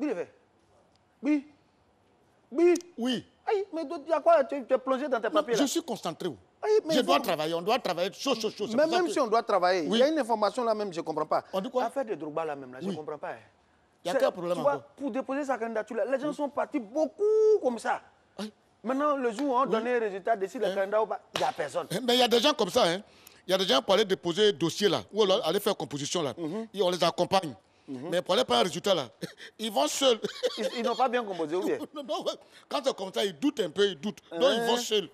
Oui, le fait. Oui. Oui. Oui. Aïe, mais il y a quoi? Tu es plongé dans tes papiers là? Je suis concentré. Aïe, mais je dois travailler, on doit travailler chaud. Même si on doit travailler, il oui. y a une information là même, je ne comprends pas. On dit quoi? L'affaire de Drogba là même, là, je ne comprends pas. Hein. Il y a quel problème encore? Pour déposer sa candidature, là, les gens sont partis beaucoup comme ça. Maintenant, le jour où on donne les résultats, décide le candidat ou pas, il n'y a personne. Mais il y a des gens comme ça. Hein. Il y a des gens pour aller déposer dossier là, ou aller faire composition là. Et on les accompagne. Mais pour aller prendre un résultat là, ils vont seuls. Ils n'ont pas bien composé, ou bien? Non, quand c'est comme ça, ils doutent un peu, Donc ils vont seuls.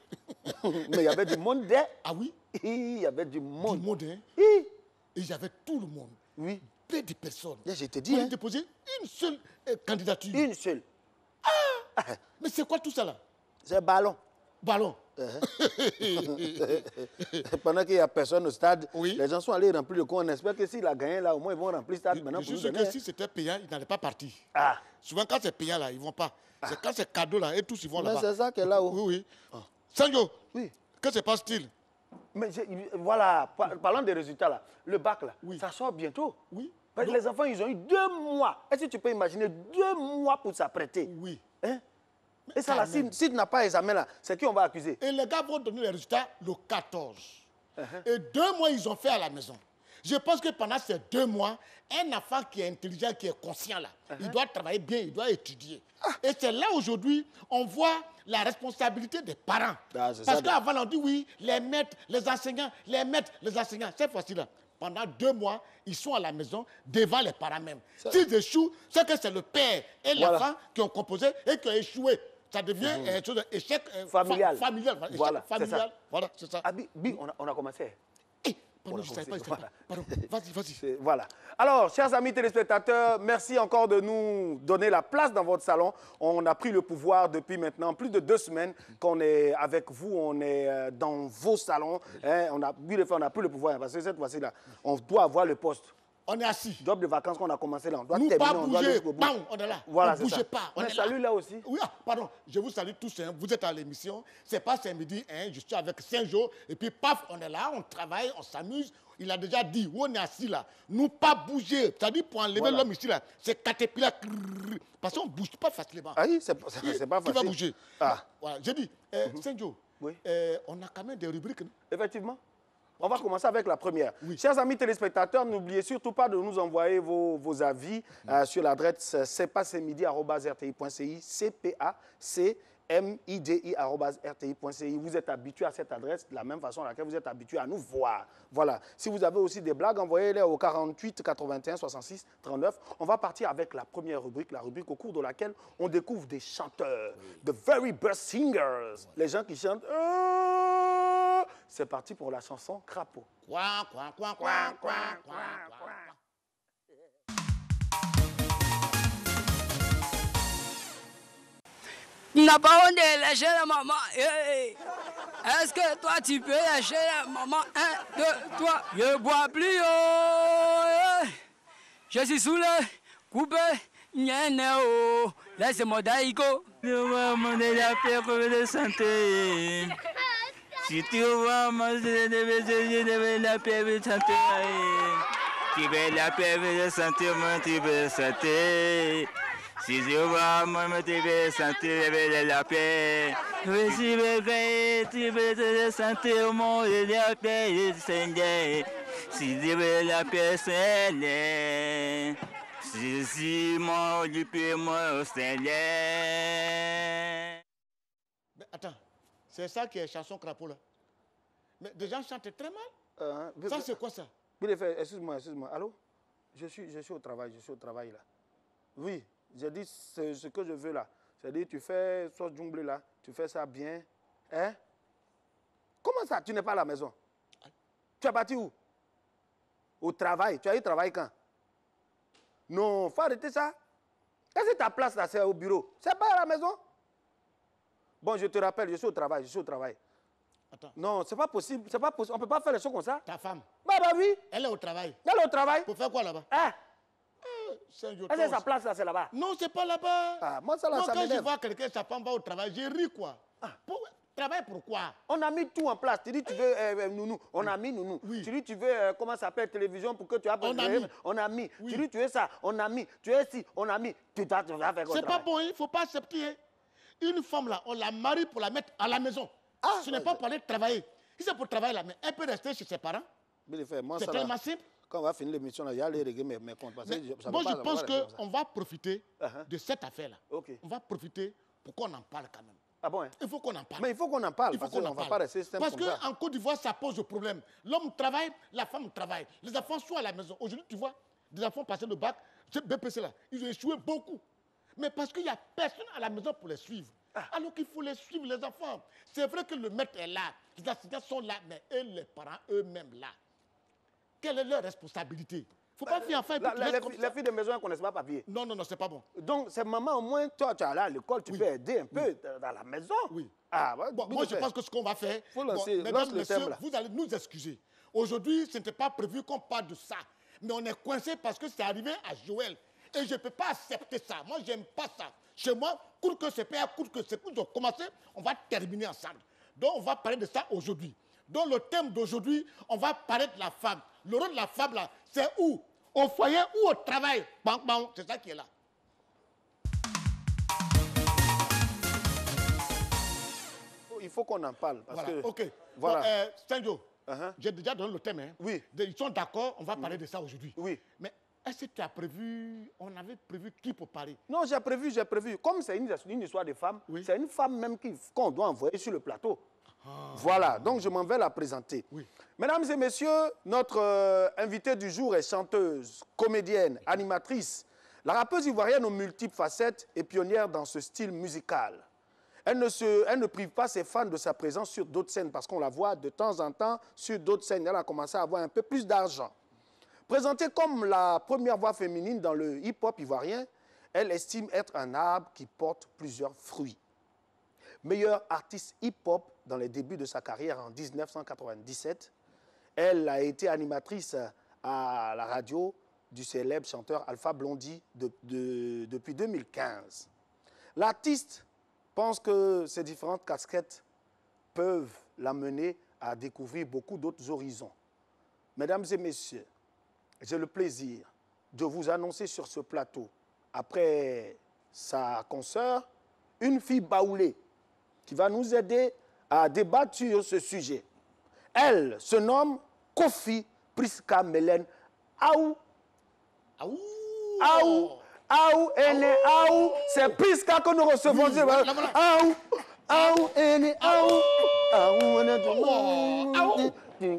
Mais il y avait du monde there. Ah oui? Il y avait du monde. Du monde, hein? Et il y avait tout le monde. Oui. Peu de personnes. Je te dis. Pour déposer une seule candidature. Une seule. Ah! Mais c'est quoi tout ça là? C'est ballon. Ballon. Pendant qu'il n'y a personne au stade, oui. Les gens sont allés remplir le compte. On espère que s'il a gagné là, au moins ils vont remplir le stade. Je suis sûr que si c'était payant, ils n'allaient pas partir. Ah. Souvent quand c'est payant là, ils ne vont pas. C'est quand c'est cadeau là, et tous ils vont là-bas. Mais c'est ça qui est là-haut. Oui. Sanjo, oui. Que se passe-t-il? Mais voilà, parlant des résultats là, le bac là, ça sort bientôt. Oui. Parce que les enfants, ils ont eu 2 mois. Est-ce que tu peux imaginer 2 mois pour s'apprêter? Oui. Hein? Et ça là, si tu n'as pas examen là, c'est qui on va accuser? Et les gars vont donner les résultats le 14. Et 2 mois, ils ont fait à la maison. Je pense que pendant ces 2 mois, un enfant qui est intelligent, qui est conscient là, il doit travailler bien, il doit étudier. Et c'est là aujourd'hui, on voit la responsabilité des parents. Parce qu'avant, on dit oui, les maîtres, les enseignants, les maîtres, les enseignants. Cette fois-ci là, pendant 2 mois, ils sont à la maison devant les parents même. S'ils échouent, c'est que c'est le père et l'enfant qui ont composé et qui ont échoué. Ça devient un échec familial. Voilà, familial. Voilà, c'est ça. Ah, on a commencé. Pardon, je ne savais pas. Pardon, vas-y. Voilà. Alors, chers amis téléspectateurs, merci encore de nous donner la place dans votre salon. On a pris le pouvoir depuis maintenant plus de 2 semaines qu'on est avec vous, on est dans vos salons. Hein, on a pris le pouvoir parce que cette fois-ci-là, on doit avoir le poste. On est assis. Job de vacances qu'on a commencé là, on doit nous terminer. Pas bouger, on est là. Voilà, on ne bouge pas. On salue là aussi. Oui, pardon, je vous salue tous. Hein. Vous êtes à l'émission. C'est pas samedi, hein. Je suis avec 5 jours. Et puis, paf, on est là, on travaille, on s'amuse. Il a déjà dit, où on est assis là, nous pas bouger. C'est-à-dire, pour enlever l'homme ici là, c'est caterpillar. Parce qu'on ne bouge pas facilement. Ah oui, c'est pas facile. Qui va bouger? Ah. Voilà, j'ai dit, 5 jours. Oui. On a quand même des rubriques. Non? Effectivement. On va commencer avec la première. Oui. Chers amis téléspectateurs, n'oubliez surtout pas de nous envoyer vos avis sur l'adresse cpacmidi@rti.ci, cpacmidi@rti.ci. Vous êtes habitués à cette adresse de la même façon à laquelle vous êtes habitués à nous voir. Voilà. Si vous avez aussi des blagues, envoyez-les au 48 81 66 39. On va partir avec la première rubrique, la rubrique au cours de laquelle on découvre des chanteurs, the very best singers, les gens qui chantent. C'est parti pour la chanson Crapaud. N'a pas honte de lâcher la maman. Hey. Est-ce que toi tu peux lâcher la maman? 1, 2, 3. Je bois plus. Oh. Je suis sous le coupé. Oh. Laisse-moi daïko. Je vais demander la paix de santé. Si tu vas manger de la paix de santé. Tu veux la paix de santé, moi tu veux santé. Si je vois moi tu veux santé, je veux la paix. Si je veux gagner, tu veux la santé, moi je veux la paix de Seigneur. Si je veux la paix, Seigneur. Si moi je peux moi Seigneur. Attends. C'est ça qui est chanson crapaud là. Mais des gens chantent très mal. Ça c'est quoi ça? Excuse-moi. Allô? Je suis au travail, là. Oui, j'ai dit ce que je veux là. C'est-à-dire tu fais sauce jungle là, tu fais ça bien. Hein? Comment ça, tu n'es pas à la maison? Tu es parti où? Au travail. Tu as eu travail quand? Non, faut arrêter ça. Est-ce que ta place là c'est au bureau? C'est pas à la maison? Bon, je te rappelle, je suis au travail. Attends. Non, c'est pas possible. On ne peut pas faire les choses comme ça. Ta femme? Bah oui. Elle est au travail. Elle est au travail. Pour faire quoi là-bas? Est-ce que sa place là, c'est là-bas? Non, c'est pas là-bas. Moi, ça là, ça quand m'énerve. je vois quelqu'un, sa femme va au travail, je ris quoi. travaille pourquoi? On a mis tout en place. Tu dis tu veux nounou, on a mis nounou. Oui. Tu dis tu veux comment ça s'appelle télévision pour que tu appelles. On a mis. Oui. Tu dis tu veux ça, on a mis. Tu es ici, on a mis. Tu vas faire quoi? C'est pas bon, il ne faut pas accepter. Hein. Une femme là, on la marie pour la mettre à la maison. Ce n'est pas pour aller travailler. Si c'est pour travailler là, mais elle peut rester chez ses parents. C'est tellement simple. Quand on va finir l'émission, il y a les régler mes comptes. Moi, je pense qu'on va profiter de cette affaire-là. Okay. On va profiter pour qu'on en parle quand même. Ah bon, hein? Il faut qu'on en parle. Mais il faut qu'on en parle. Parce qu'on va pas rester Parce qu'en Côte d'Ivoire, ça pose le problème. L'homme travaille, la femme travaille. Les enfants sont à la maison. Aujourd'hui, tu vois, des enfants passer le bac, ce BPC là, ils ont échoué beaucoup. Mais parce qu'il n'y a personne à la maison pour les suivre. Alors qu'il faut les suivre, les enfants. C'est vrai que le maître est là, les enseignants sont là, mais eux, les parents eux-mêmes là. Quelle est leur responsabilité? Il ne faut pas faire les filles de maison ne connaissent pas papier. Non, c'est pas bon. Donc, c'est maman, au moins, toi, tu es allé à l'école, tu peux aider un peu dans la maison. Oui. Ah, ouais, bon, moi, je pense que ce qu'on va faire, mesdames, messieurs, vous allez nous excuser. Aujourd'hui, ce n'était pas prévu qu'on parle de ça. Mais on est coincé parce que c'est arrivé à Joël. Et je ne peux pas accepter ça. Moi, je n'aime pas ça. Chez moi, court que c'est père, court que c'est pour ont commencé, on va terminer ensemble. Donc, on va parler de ça aujourd'hui. Donc, le thème d'aujourd'hui, on va parler de la femme. Le rôle de la femme, là, c'est où? Au foyer ou au travail? C'est ça qui est là. Il faut qu'on en parle. Parce voilà, que, ok. Voilà. Bon, Saint-Jo, j'ai déjà donné le thème. Hein. Oui. Ils sont d'accord, on va parler de ça aujourd'hui. Oui. Mais est-ce que tu as prévu, on avait prévu qui pour parler? Non, j'ai prévu. Comme c'est une histoire de femme, c'est une femme même qu'on doit envoyer sur le plateau. Voilà, donc je m'en vais la présenter. Oui. Mesdames et messieurs, notre invitée du jour est chanteuse, comédienne, animatrice. La rappeuse ivoirienne aux multiples facettes est pionnière dans ce style musical. Elle ne prive pas ses fans de sa présence sur d'autres scènes parce qu'on la voit de temps en temps sur d'autres scènes. Elle a commencé à avoir un peu plus d'argent. Présentée comme la première voix féminine dans le hip-hop ivoirien, elle estime être un arbre qui porte plusieurs fruits. Meilleure artiste hip-hop dans les débuts de sa carrière en 1997, elle a été animatrice à la radio du célèbre chanteur Alpha Blondy depuis 2015. L'artiste pense que ces différentes casquettes peuvent l'amener à découvrir beaucoup d'autres horizons. Mesdames et messieurs, j'ai le plaisir de vous annoncer sur ce plateau, après sa consoeur, une fille baoulée qui va nous aider à débattre sur ce sujet. Elle se nomme Kofi Priska Melen Aou. Aou. Aou. Aou, ene, aou. C'est Priska que nous recevons. Oui, voilà. Aou. Aou, ene, aou. Aou, ene, aou. Aou. Aou. Elle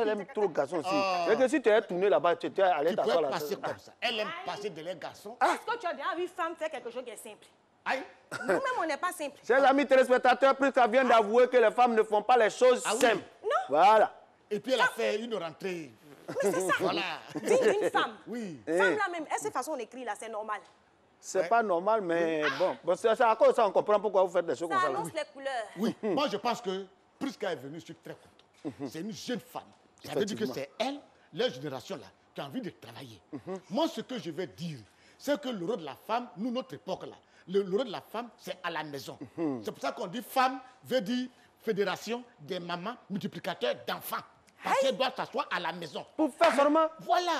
aime trop le garçon aussi. Et que si tu es tourné là-bas, tu es allé t'asseoir là. Passer comme ça. Elle aime passer de les garçons. Est-ce que tu as déjà vu femme faire quelque chose qui est simple? Aïe. Nous-mêmes, on n'est pas simple. Chers amis téléspectateurs, Priska vient d'avouer que les femmes ne font pas les choses simples. Non. Voilà. Et puis elle a fait une rentrée. Mais c'est ça. Voilà. Digne d'une femme. Oui. Femme là même, est-ce que façon on écrit là, c'est normal? C'est pas normal, mais bon. C'est à cause de ça, on comprend pourquoi vous faites des choses Ça comme ça. là. annonce les couleurs. Oui. Moi, je pense que Priska est venue, je suis très content. C'est une jeune femme. Ça veut dire que c'est elle, leur génération là, qui a envie de travailler. Moi, ce que je vais dire, c'est que le rôle de la femme, nous, notre époque là, le rôle de la femme, c'est à la maison. C'est pour ça qu'on dit femme veut dire fédération des mamans multiplicateurs d'enfants. Parce qu'elle doit s'asseoir à la maison. Pour faire seulement. Voilà.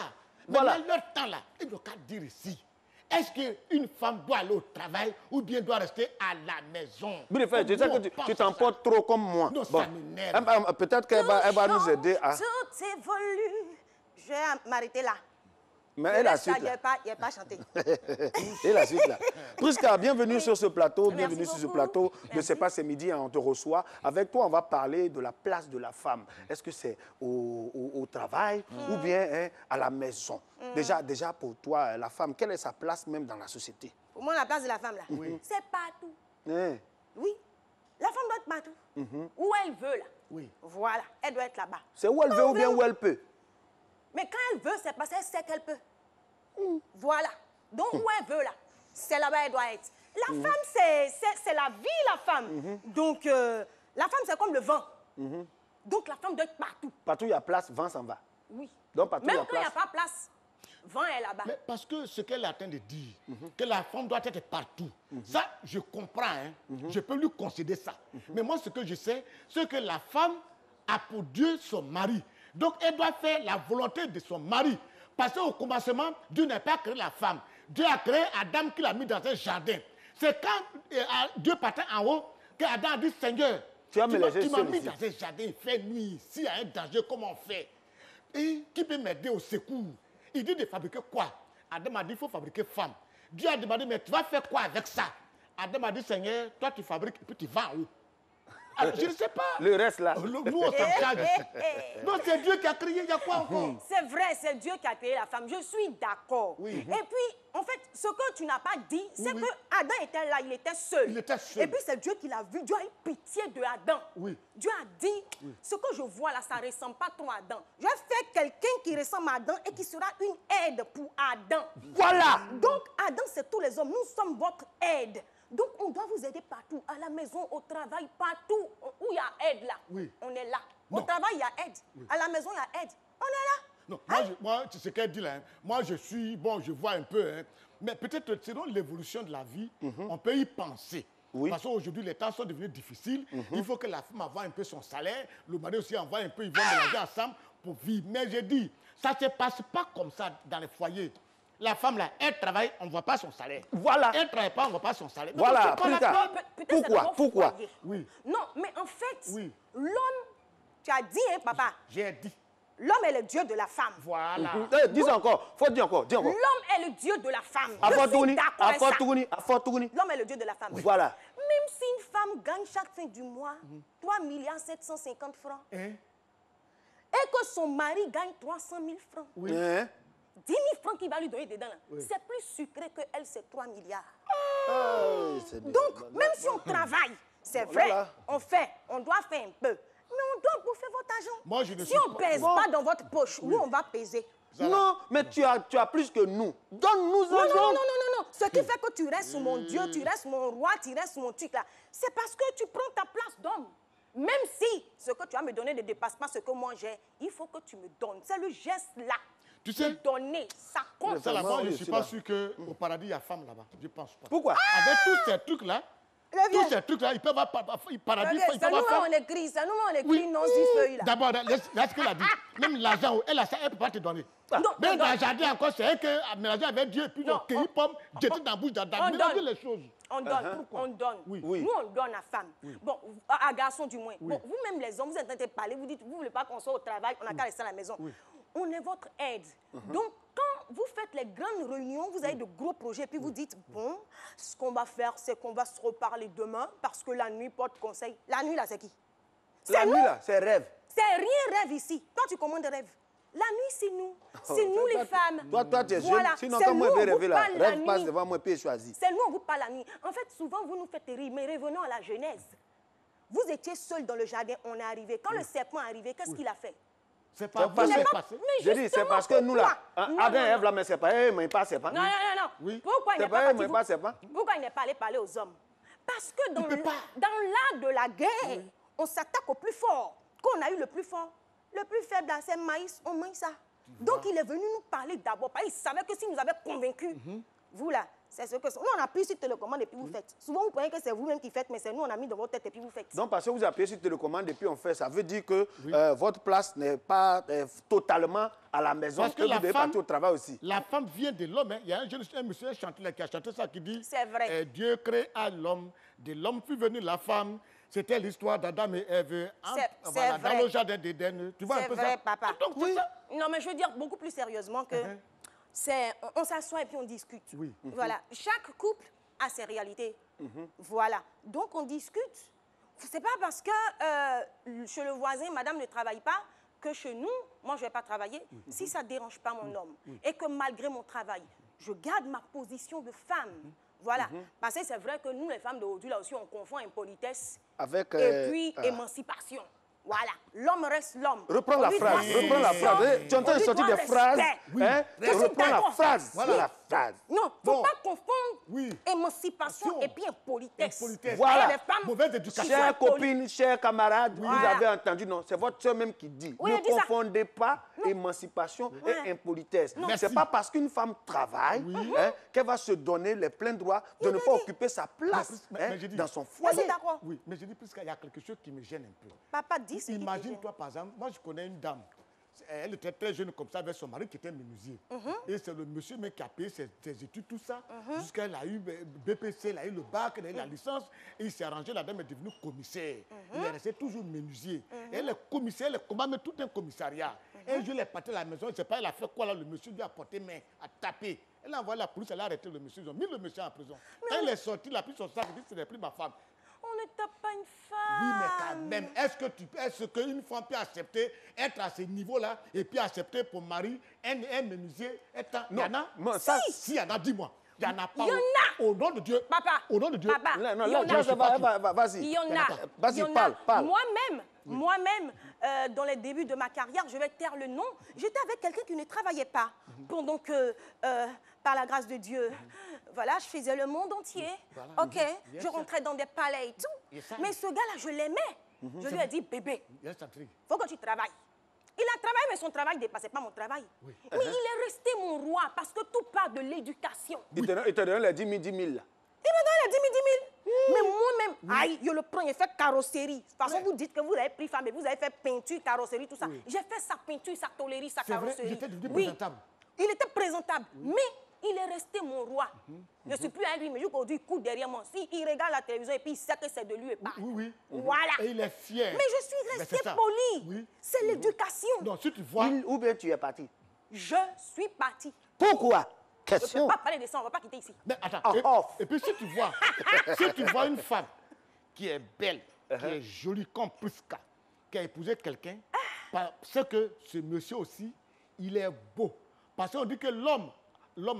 Voilà. Mais dans leur temps là, il ne faut qu'à dire ici. Est-ce qu'une femme doit aller au travail ou bien doit rester à la maison? Je sais que tu t'emportes trop comme moi. Non, ça m'énerve. Peut-être qu'elle va nous aider à... Tout évolue. Je vais m'arrêter là. Mais elle a suite Il là. n'y a pas chanté. Et la suite là. Priska, bienvenue sur ce plateau. Merci Bienvenue sur ce beaucoup. plateau. Je ne Merci. sais pas, c'est midi, on te reçoit. Avec toi, on va parler de la place de la femme. Est-ce que c'est au travail ou bien à la maison? Déjà, pour toi, la femme, quelle est sa place même dans la société? Pour moi, la place de la femme là, c'est partout. Hein? Oui. La femme doit être partout. Où elle veut là. Oui. Voilà, elle doit être là-bas. C'est où elle veut ou bien où elle peut? Mais quand elle veut, c'est parce qu'elle sait qu'elle peut. Voilà. Donc, où elle veut, là, c'est là-bas elle doit être. La femme, c'est la vie, la femme. Donc, la femme, c'est comme le vent. Donc, la femme doit être partout. Partout où il y a place, vent s'en va. Oui. Donc, partout où il y Même a quand il n'y a place. pas place, avant est là-bas. Mais parce que ce qu'elle est en train de dire, que la femme doit être partout, ça, je comprends, hein. Je peux lui concéder ça. Mais moi, ce que je sais, c'est que la femme a pour Dieu son mari. Donc, elle doit faire la volonté de son mari. Parce qu'au commencement, Dieu n'a pas créé la femme. Dieu a créé Adam qui l'a mis dans un jardin. C'est quand Dieu partait en haut qu'Adam a dit, Seigneur, tu m'as mis dans un jardin, il fait nuit, s'il y a un danger, comment on fait? Et qui peut m'aider au secours? Il dit de fabriquer quoi? Adam a dit, il faut fabriquer femme. Dieu a demandé, mais tu vas faire quoi avec ça? Adam a dit, Seigneur, toi tu fabriques et puis tu vas en haut. Alors, je ne sais pas. Le reste là. Nous, on s'en charge. Non, c'est Dieu qui a créé, il y a quoi encore? C'est vrai, c'est Dieu qui a créé la femme. Je suis d'accord. Oui. Et puis, en fait, ce que tu n'as pas dit, c'est que Adam était là, il était seul. Il était seul. Et puis, c'est Dieu qui l'a vu. Dieu a eu pitié de Adam. Oui. Dieu a dit, ce que je vois là, ça ne ressemble pas trop à Adam. Je vais faire quelqu'un qui ressemble à Adam et qui sera une aide pour Adam. Voilà. Donc, Adam, c'est tous les hommes. Nous sommes votre aide. Donc, on doit vous aider partout, à la maison, au travail, partout où il y a aide là. Oui. On est là. Non. Au travail, il y a aide. À la maison, il y a aide. On est là. Non, moi, c'est ce qu'elle dit là. Hein. Moi, je suis, bon, je vois un peu, hein, mais peut-être selon l'évolution de la vie, on peut y penser. Oui. Parce qu'aujourd'hui, les temps sont devenus difficiles. Il faut que la femme envoie un peu son salaire, le mari aussi envoie un peu, ils vont mélanger ensemble pour vivre. Mais je dis, ça ne se passe pas comme ça dans les foyers. La femme, là, elle travaille, on ne voit pas son salaire. Voilà. Elle ne travaille pas, on ne voit pas son salaire. Donc, Voilà, c'est pas la femme. Pourquoi? Oui. Non, mais en fait, Oui. l'homme, tu as dit, hein, papa, J'ai dit. l'homme est le Dieu de la femme. Voilà. Dis encore. Faut dire encore. L'homme est le Dieu de la femme. Je suis d'accord avec ça. L'homme est le Dieu de la femme. Voilà. Même si une femme gagne chaque fin du mois 3 750 francs Hein? et que son mari gagne 300 000 francs, Oui. 10 000 francs qu'il va lui donner dedans, là, c'est plus sucré que elle, c'est 3 milliards. Donc, même si on travaille, c'est vrai, Voilà. on doit faire un peu. Mais on doit bouffer votre argent. Moi, je ne Si suis on ne pas- pèse pas dans votre poche, nous, on va peser. Non, mais tu as plus que nous. Donne-nous Non, un non, don. non, non, non, non. Ce qui fait que tu restes sous mon Dieu, tu restes mon roi, tu restes sous mon truc là, c'est parce que tu prends ta place d'homme. Même si ce que tu vas me donner ne dépasse pas ce que moi j'ai, il faut que tu me donnes. C'est le geste là. Tu sais- De donner, ça compte. Ça, là-bas, je ne Oui, suis c'est pas là. sûr qu'au paradis, il y a femme là-bas. Je ne pense pas. Pourquoi? Avec tous ces trucs-là, Reviens. tous ces trucs-là, ils peuvent avoir paradis, ils C'est peuvent nous, avoir on écrit, c'est nous, on écrit Oui. non six feuilles là. D'abord, laisse ce qu'elle a dit. Même l'argent, elle a ça, elle ne peut pas te donner. Non, Mais on dans le donne. jardin encore, c'est elle qui a mélangé avec Dieu, et puis Non, cueilli pomme, jeté dans la bouche, on mélanger donne. les choses. On donne, on donne. Oui. Oui. Nous, on donne à femme. Bon, à garçon du moins. Bon, vous-même les hommes, vous êtes en train de parler, vous dites, vous ne voulez pas qu'on soit au travail, on n'a qu'à rester à la maison. On est votre aide. Donc, quand vous faites les grandes réunions, vous avez de gros projets, puis vous dites, bon, ce qu'on va faire, c'est qu'on va se reparler demain, parce que la nuit porte conseil. La nuit, là, c'est qui? La C'est nuit nous. là, c'est rêve. C'est rien rêve ici. Toi, tu commandes rêve. La nuit, c'est nous. C'est nous, les femmes. Toi, tu es Voilà. jeune. Sinon, C'est quand moi, nous, je vais on vous rêver là, parle la rêve passe nuit. devant moi, puis choisi. C'est nous, on vous parle la nuit. En fait, souvent, vous nous faites rire, mais revenons à la Genèse. Vous étiez seul dans le jardin, on est arrivé. Quand le serpent est arrivé, qu'est-ce qu'il a fait? C'est pas parce vrai, que- c'est passé. Mais Je dis, c'est justement, parce que nous là, pourquoi? Non, Adam non, et Ève non. là, mais c'est pas eux, mais pas c'est pas. Non, non, non, non. Oui. Pourquoi il C'est n'est pas pas eux, parti mais pas c'est pas. Pourquoi il n'est pas allé parler aux hommes? Parce que dans peut pas. l'art de la guerre, on s'attaque au plus fort. Quand on a eu le plus fort, le plus faible, là, c'est maïs, on mange ça. Donc il est venu nous parler d'abord. Il savait que s'il nous avait convaincus, vous là, c'est ce que... Nous, on appuie sur télécommande et puis vous faites. Souvent, vous croyez que c'est vous-même qui faites, mais c'est nous, on a mis dans votre tête et puis vous faites. Donc, parce que vous appuyez sur télécommande et puis on fait, ça veut dire que votre place n'est pas totalement à la maison, Parce que que vous la devez femme- partir au travail aussi. La femme vient de l'homme. Hein. Il y a un jeune un monsieur chanté là, qui a chanté ça, qui dit C'est vrai. Dieu créa l'homme, de l'homme fut venue la femme. C'était l'histoire d'Adam et Ève. C'est Dans vrai. le jardin d'Éden. Tu vois un C'est peu vrai, ça? papa. Donc, c'est ça. Non, mais je veux dire beaucoup plus sérieusement que on s'assoit et puis on discute. Oui. Voilà. Chaque couple a ses réalités. Voilà. Donc on discute. C'est pas parce que chez le voisin, madame ne travaille pas que chez nous, moi je vais pas travailler. Si ça dérange pas mon homme et que malgré mon travail, je garde ma position de femme. Voilà. Parce que c'est vrai que nous, les femmes d'aujourd'hui, là aussi, on confond impolitesse Avec, et puis émancipation. Voilà, l'homme reste l'homme. Reprends la phrase, reprends la phrase. Tu es en train de sortir des phrases. Hein? Reprends la phrase. Voilà. La phrase. Non, il ne faut pas confondre émancipation et puis impolitesse. Voilà. Les femmes, Mauvaise éducation. Chères copines, chers camarades, vous Voilà. avez entendu, non, c'est votre soeur même qui dit. Oui, Ne elle dit ça. confondez pas émancipation et impolitesse. Ce Merci. n'est pas parce qu'une femme travaille hein, qu'elle va se donner les pleins droits de ne pas occuper sa place Mais j'ai dit- dans son Je suis foyer. d'accord. Oui, mais je dis plus qu'il y a quelque chose qui me gêne un peu. Papa dit ce qui te gêne. Imagine-toi, par exemple, moi je connais une dame. Elle était très jeune comme ça avec son mari qui était menuisier. Et c'est le monsieur même qui a payé ses études, tout ça. Jusqu'à elle a eu BPC, elle a eu le bac, elle a eu la licence. Et il s'est arrangé, la dame est devenue commissaire. Il est resté toujours menuisier. Et elle est commissaire, elle commande tout un commissariat. Et un jour, elle est partie à la maison, je ne sais pas, elle a fait quoi là, le monsieur lui a porté main, a tapé. Elle a envoyé la police, elle a arrêté le monsieur, ils ont mis le monsieur en prison. Quand elle est sortie, il a pris son sac, il dit, ce n'est plus ma femme. On ne tape pas une femme. Oui, mais quand même, est-ce qu'une femme peut accepter être à ce niveau-là et puis accepter pour mari un menuisier étant... Il y en a? Non, ça- Si, il y en a, dis-moi. Il y en a pas. Il y en a. Au nom de Dieu. Papa. Au nom de Dieu. Papa. Non, Il y en là, a. vas-y. Il y en a. Vas-y, Il y en a. parle. Moi-même, dans les débuts de ma carrière, je vais taire le nom, j'étais avec quelqu'un qui ne travaillait pas. Pendant que, par la grâce de Dieu, voilà, je faisais le monde entier. Voilà. OK, je rentrais dans des palais et tout. Yes, sir. Mais ce gars-là, je l'aimais. Je lui ai dit, bébé, Il y a cette intrigue. faut que tu travailles. Il a travaillé, mais son travail ne dépassait pas mon travail. Mais il est resté mon roi parce que tout part de l'éducation. Il te donne les 10 000, 10 000 là. Il me donne les 10 000, 10 000. Mais moi-même, aïe, je le prends, il fait carrosserie. De toute façon, vous dites que vous avez pris femme et vous avez fait peinture, carrosserie, tout ça. J'ai fait sa peinture, sa tôlerie, sa C'est vrai, carrosserie. il était devenu Oui. présentable. Il était présentable. Mais il est resté mon roi. Je ne suis plus un lui, mais aujourd'hui, il court derrière moi. Il regarde la télévision et puis il sait que c'est de lui et pas. Oui. Voilà. Et il est fier. Mais je suis Mais restée c'est ça. polie. Oui. C'est l'éducation. Non, si tu vois... Ou bien tu es parti. Je suis partie. Pourquoi? Je ne Question. peux pas parler de ça, on ne va pas quitter ici. Mais attends, Oh. et puis si tu vois une femme qui est belle, qui est jolie comme Prisca, qui a épousé quelqu'un, parce que ce monsieur aussi, il est beau. Parce qu'on dit que l'homme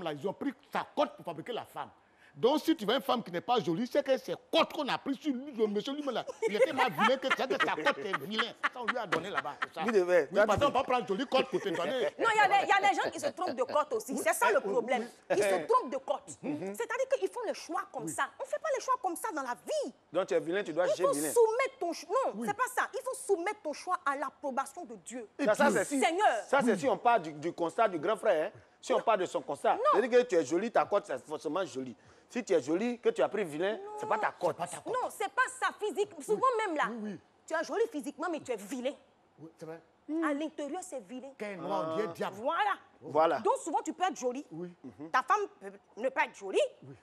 là, ils ont pris sa cote pour fabriquer la femme. Donc si tu vois une femme qui n'est pas jolie, c'est que c'est cote qu'on a pris sur lui, le monsieur lui-même là. Il était mal vilain que sa cote est vilain. Ça, on lui a donné là-bas. Ça. Oui, ouais, Oui, parce qu'on ne peut pas prendre jolie cote pour te donner. Non, il y a des gens qui se trompent de cote aussi. C'est ça le problème. Ils se trompent de cote. C'est-à-dire qu'ils font le choix comme ça. On ne fait pas les choix comme ça dans la vie. Donc tu es vilain, tu dois Il juger faut vilain. soumettre ton choix. Non, c'est pas ça. Il faut soumettre ton choix à l'approbation de Dieu. Ça, c'est si, Seigneur. ça, c'est si on part du constat du grand frère. Hein. Si on part de son constat, c'est-à-dire que tu es jolie, ta cote, c'est forcément jolie. Si tu es jolie, que tu as pris vilain, c'est pas ta cote. Non, c'est pas ça physique. Souvent même là, tu es jolie physiquement, mais tu es vilain. Oui, c'est vrai. À l'intérieur, c'est vilain. Quand elle est noire, on dit diable. Voilà. Donc souvent, tu peux être jolie. Oui. Ta femme peut ne pas être jolie,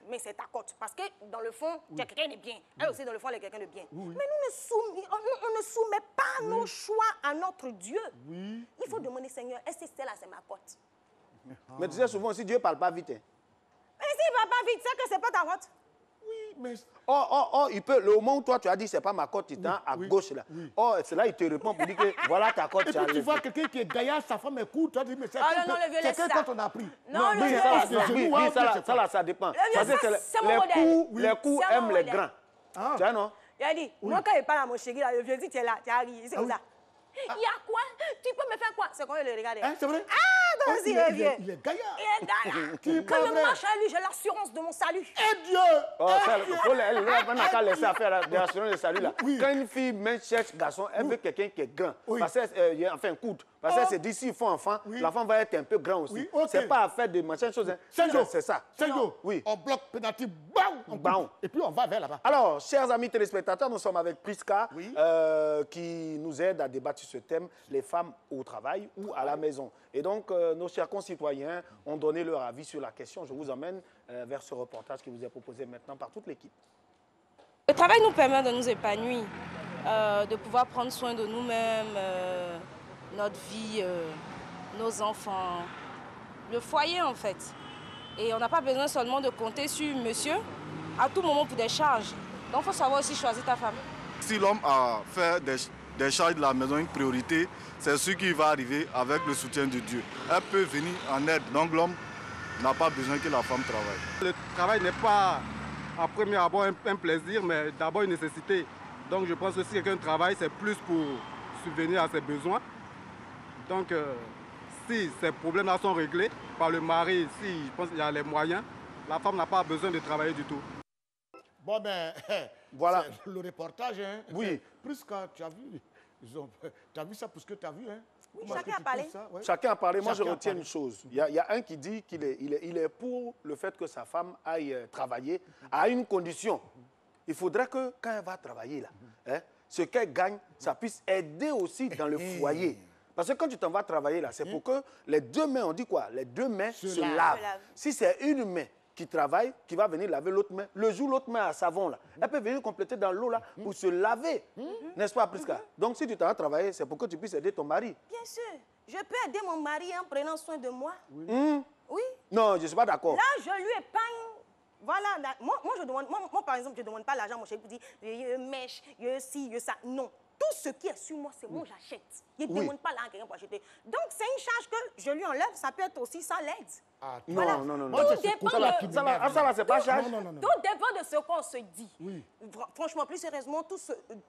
mais c'est ta cote. Parce que dans le fond, tu es quelqu'un de bien. Elle aussi, dans le fond, elle est quelqu'un de bien. Mais nous on ne soumet pas nos choix à notre Dieu. Oui. Il faut demander, Seigneur, est-ce que celle-là, c'est ma cote? Mais tu sais, souvent aussi, Dieu ne parle pas vite. Hein. Mais s'il ne va pas vite, c'est que c'est pas ta cote. Oui, mais... Il peut, le moment où toi tu as dit c'est pas ma cote, tu t'en à gauche là. C'est là il te répond pour dire que voilà ta cote. Et puis tu vois quelqu'un qui est gaillard, sa femme est courte, tu as dit, mais c'est non, le violet, quel cote on a pris? Non, le Oui, violet, ça, c'est ça dépend. Le Parce vieux, que c'est mon modèle. les coups C'est mon aiment les modèle. grands. Tu vois, non? Il a dit, moi quand il parle à mon chéri, là, le vieux dit, tu es là, tu as ri, c'est comme ça. Il y a quoi? Tu peux me faire quoi? C'est quand il le regardait. Hein, c'est vrai? Ah, donc il est vieux. Il est gaillard. Il est gaillard. Tu Quand pas je vrai. marche à lui, j'ai l'assurance de mon salut. Et Dieu! Oh, ça, on n'a qu'à laisser faire de l'assurance de salut là. Oui. Quand une fille même cherche garçon, elle veut quelqu'un qui est grand. Oui. Parce que, enfin, courte. Parce qu'elle se dit, s'il faut enfant, l'enfant va être un peu grand aussi. Oui, ok. C'est pas à faire de machin chose. Hein. C'est ça. Sergio, Oui. on bloque pénalty, bam, on Bam. coupe. Et puis on va vers là-bas. Alors, chers amis téléspectateurs, nous sommes avec Prisca Oui. qui nous aide à débattre sur ce thème, les femmes au travail ou à la maison. Et donc, nos chers concitoyens ont donné leur avis sur la question. Je vous emmène vers ce reportage qui vous est proposé maintenant par toute l'équipe. Le travail nous permet de nous épanouir, de pouvoir prendre soin de nous-mêmes, notre vie, nos enfants, le foyer en fait. Et on n'a pas besoin seulement de compter sur monsieur à tout moment pour des charges. Donc il faut savoir aussi choisir ta femme. Si l'homme a fait des charges de la maison une priorité, c'est ce qui va arriver avec le soutien de Dieu. Elle peut venir en aide, donc l'homme n'a pas besoin que la femme travaille. Le travail n'est pas à premier abord un plaisir, mais d'abord une nécessité. Donc je pense que si quelqu'un travaille, c'est plus pour subvenir à ses besoins. Donc, si ces problèmes-là sont réglés par le mari, si je pense qu'il y a les moyens, la femme n'a pas besoin de travailler du tout. Bon, ben, Voilà. le reportage, hein. Oui. Plus quand tu as vu, tu as vu ça pour ce que tu as vu, hein. Oui, Comment chacun est-ce que a tu parlé. trouves ça, ouais? Chacun a parlé. Moi, je Chacun a retiens parlé. une chose. Il y a un qui dit qu'il est pour le fait que sa femme aille travailler à une condition. Il faudrait que quand elle va travailler, là, hein, ce qu'elle gagne, ça puisse aider aussi dans le foyer. Parce que quand tu t'en vas travailler, là, c'est pour que les deux mains, on dit quoi? Les deux mains se lavent. Si c'est une main qui travaille, qui va venir laver l'autre main, le jour l'autre main à savon, là, elle peut venir compléter dans l'eau là pour se laver. N'est-ce pas, Prisca? Donc, si tu t'en vas travailler, c'est pour que tu puisses aider ton mari. Bien sûr. Je peux aider mon mari en prenant soin de moi. Oui. Non, je ne suis pas d'accord. Là, je lui épargne. Voilà. Moi, je demande, moi, par exemple, je ne demande pas l'argent à mon chéri pour dire, je mèche, je ci, je ça. Non. Tout ce qui est sur moi, c'est moi, j'achète. Je ne demande pas l'argent à quelqu'un pour acheter. Donc, c'est une charge que je lui enlève. Ça peut être aussi ça l'aide. Ah, Non, Voilà. non, non, non. Moi, Tout c'est ce dépend côté-là de- qui Ça, là, m'énerve. ça, là, c'est pas charge. Non, non, non, non. Tout dépend de ce qu'on se dit. Oui. Franchement, plus sérieusement,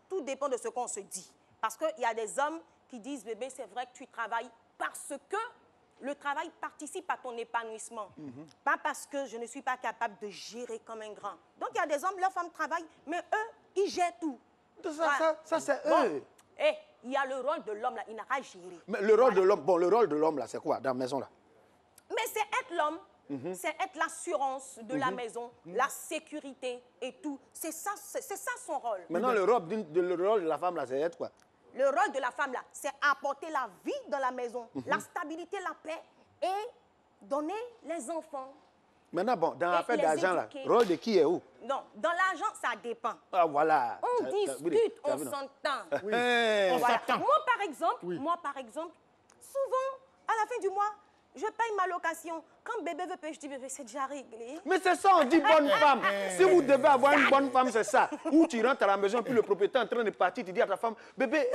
tout dépend de ce qu'on se dit. Parce qu'il y a des hommes qui disent, bébé, c'est vrai que tu travailles parce que le travail participe à ton épanouissement. Pas parce que je ne suis pas capable de gérer comme un grand. Donc, il y a des hommes, leurs femmes travaillent, mais eux, ils gèrent tout. Ça, c'est Bon. eux. Et il y a le rôle de l'homme, là, il n'a qu'à gérer. Mais le rôle de l'homme, bon, le rôle de l'homme, là, c'est quoi dans la maison, là? Mais c'est être l'homme, c'est être l'assurance de la maison, la sécurité et tout. C'est ça son rôle. Maintenant, le rôle de la femme, là, c'est être quoi? Le rôle de la femme, là, c'est apporter la vie dans la maison, la stabilité, la paix et donner les enfants. Maintenant, bon, dans l'affaire les d'argent, là, éduquer. rôle de qui est où? Non, dans l'argent, ça dépend. Ah, voilà. On discute, on s'entend. s'entend. Hey. On Voilà. s'attend. Moi, par exemple, souvent, à la fin du mois, je paye ma location. Quand bébé veut payer, je dis, bébé, c'est déjà réglé. Mais c'est ça, on dit bonne femme. Si vous devez avoir une bonne femme, c'est ça. Ou tu rentres à la maison, puis le propriétaire est en train de partir, tu dis à ta femme, bébé,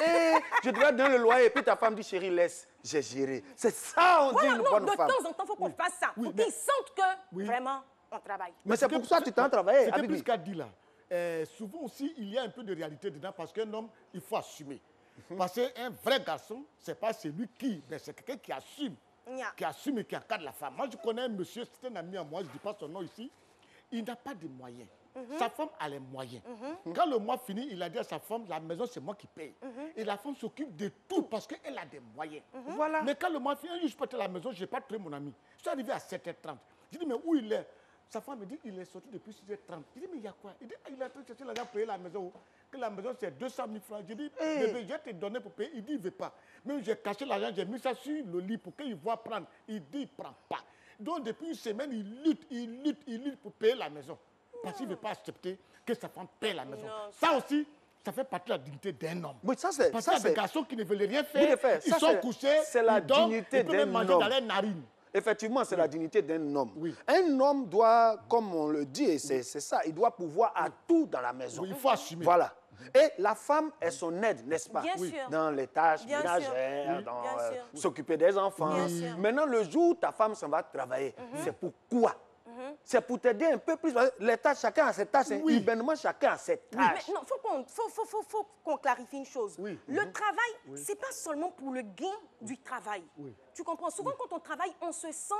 je dois donner le loyer. Et puis ta femme dit, chérie, laisse, j'ai géré. C'est ça, on dit Voilà, une non, bonne de femme. temps en temps, il faut qu'on fasse ça. Pour qu'ils sentent que, vraiment, on travaille. Mais c'est pour ça que tu t'en travailles. Ce que Habibi. Prisca dit là, souvent aussi, il y a un peu de réalité dedans parce qu'un homme, il faut assumer. Parce qu'un vrai garçon, c'est pas celui qui, mais c'est quelqu'un qui assume. Nya. Qui assume et qui encadre la femme. Moi, je connais un monsieur, c'est un ami à moi, je ne dis pas son nom ici. Il n'a pas de moyens. Sa femme a les moyens. Quand le mois finit, il a dit à sa femme, la maison, c'est moi qui paye. Et la femme s'occupe de tout parce qu'elle a des moyens. Voilà. Mais quand le mois finit, un jour, je peux être à la maison, je n'ai pas trouvé mon ami. Je suis arrivé à 7h30. Je dis, mais où il est? Sa femme me dit, il est sorti depuis 6h30. Je dis, mais il y a quoi? Il dit, il a pris chercher l'argent pour payer la maison. Que la maison, c'est 200 000 francs. Je dis, bébé, je vais te donner pour payer. Il dit, il ne veut pas. Même j'ai caché l'argent, j'ai mis ça sur le lit pour qu'il voit prendre. Il dit, il ne prend pas. Donc, depuis une semaine, il lutte pour payer la maison. Parce qu'il ne veut pas accepter que sa femme paye la maison. Non, Ça aussi, ça fait partie de la dignité d'un homme. Oui, ça, c'est. Parce ça, qu'il y a des c'est- garçons qui ne veulent rien Oui, faire. fait. Ils Ça, sont c'est- couchés, c'est la ils dorment, dignité ils peuvent même d'un manger homme. dans les narines. Effectivement, c'est la dignité d'un homme. Oui. Un homme doit, comme on le dit, et c'est ça, il doit pouvoir à tout dans la maison. Oui, il faut assumer. Voilà. Et la femme est son aide, n'est-ce pas? Bien sûr. Dans les tâches Bien ménagères, sûr. Oui. dans Bien sûr. s'occuper des enfants. Bien sûr. Maintenant, le jour où ta femme s'en va travailler, c'est pourquoi? C'est pour t'aider un peu plus. Les tâches, chacun a ses tâches. Oui. Humainement, chacun a ses tâches. Mais non, faut qu'on clarifie une chose. Oui. Le travail, c'est pas seulement pour le gain du travail. Tu comprends? Souvent, quand on travaille, on se sent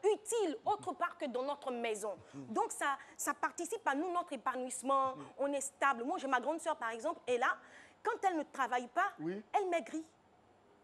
utile autre part que dans notre maison. Donc, ça participe à nous, notre épanouissement. On est stable. Moi, j'ai ma grande sœur, par exemple, et là, quand elle ne travaille pas, elle maigrit.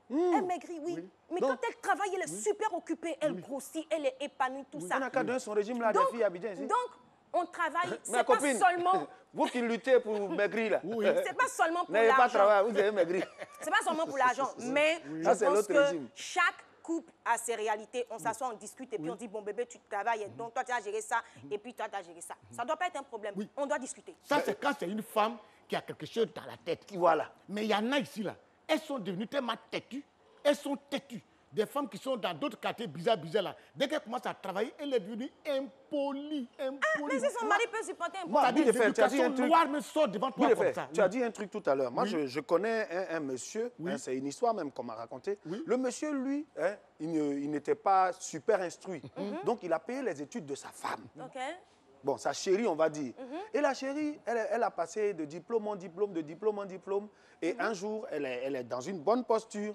Elle maigrit, oui. Mais Donc- quand elle travaille, elle est super occupée, elle grossit, elle est épanouie, tout ça. On n'a qu'à donner son régime là, des filles à Abidjan ici. Donc, on travaille, Ma c'est pas copine, seulement... vous qui luttez pour maigrir là, C'est pas seulement pour n'avez pas l'argent. travaillé, vous avez maigri. C'est pas seulement pour l'argent, mais Ça, je c'est pense l'autre que régime. chaque couple a ses réalités. On s'assoit, on discute et puis on dit, bon bébé, tu travailles, et donc toi tu as géré ça et puis toi tu as géré ça. Ça ne doit pas être un problème. On doit discuter. Ça, c'est quand c'est une femme qui a quelque chose dans la tête. Voilà. Mais il y en a ici, là. Elles sont devenues tellement têtues. Elles sont têtues. Des femmes qui sont dans d'autres quartiers bizarres, là. Dès qu'elles commencent à travailler, elle est devenue impolie. Mais si son mari peut supporter un Moi, problème. Bout de fer, tu as dit un L'éducation truc. noire me sort devant toi Oui, comme fait, ça. tu as dit un truc tout à l'heure. Moi, je connais un monsieur, Oui. hein, c'est une histoire même qu'on m'a racontée. Oui. Le monsieur, lui, hein, il n'était pas super instruit. Donc, il a payé les études de sa femme. OK. bon, sa chérie, on va dire. Et la chérie, elle a passé de diplôme en diplôme, de diplôme en diplôme. Et un jour, elle est dans une bonne posture.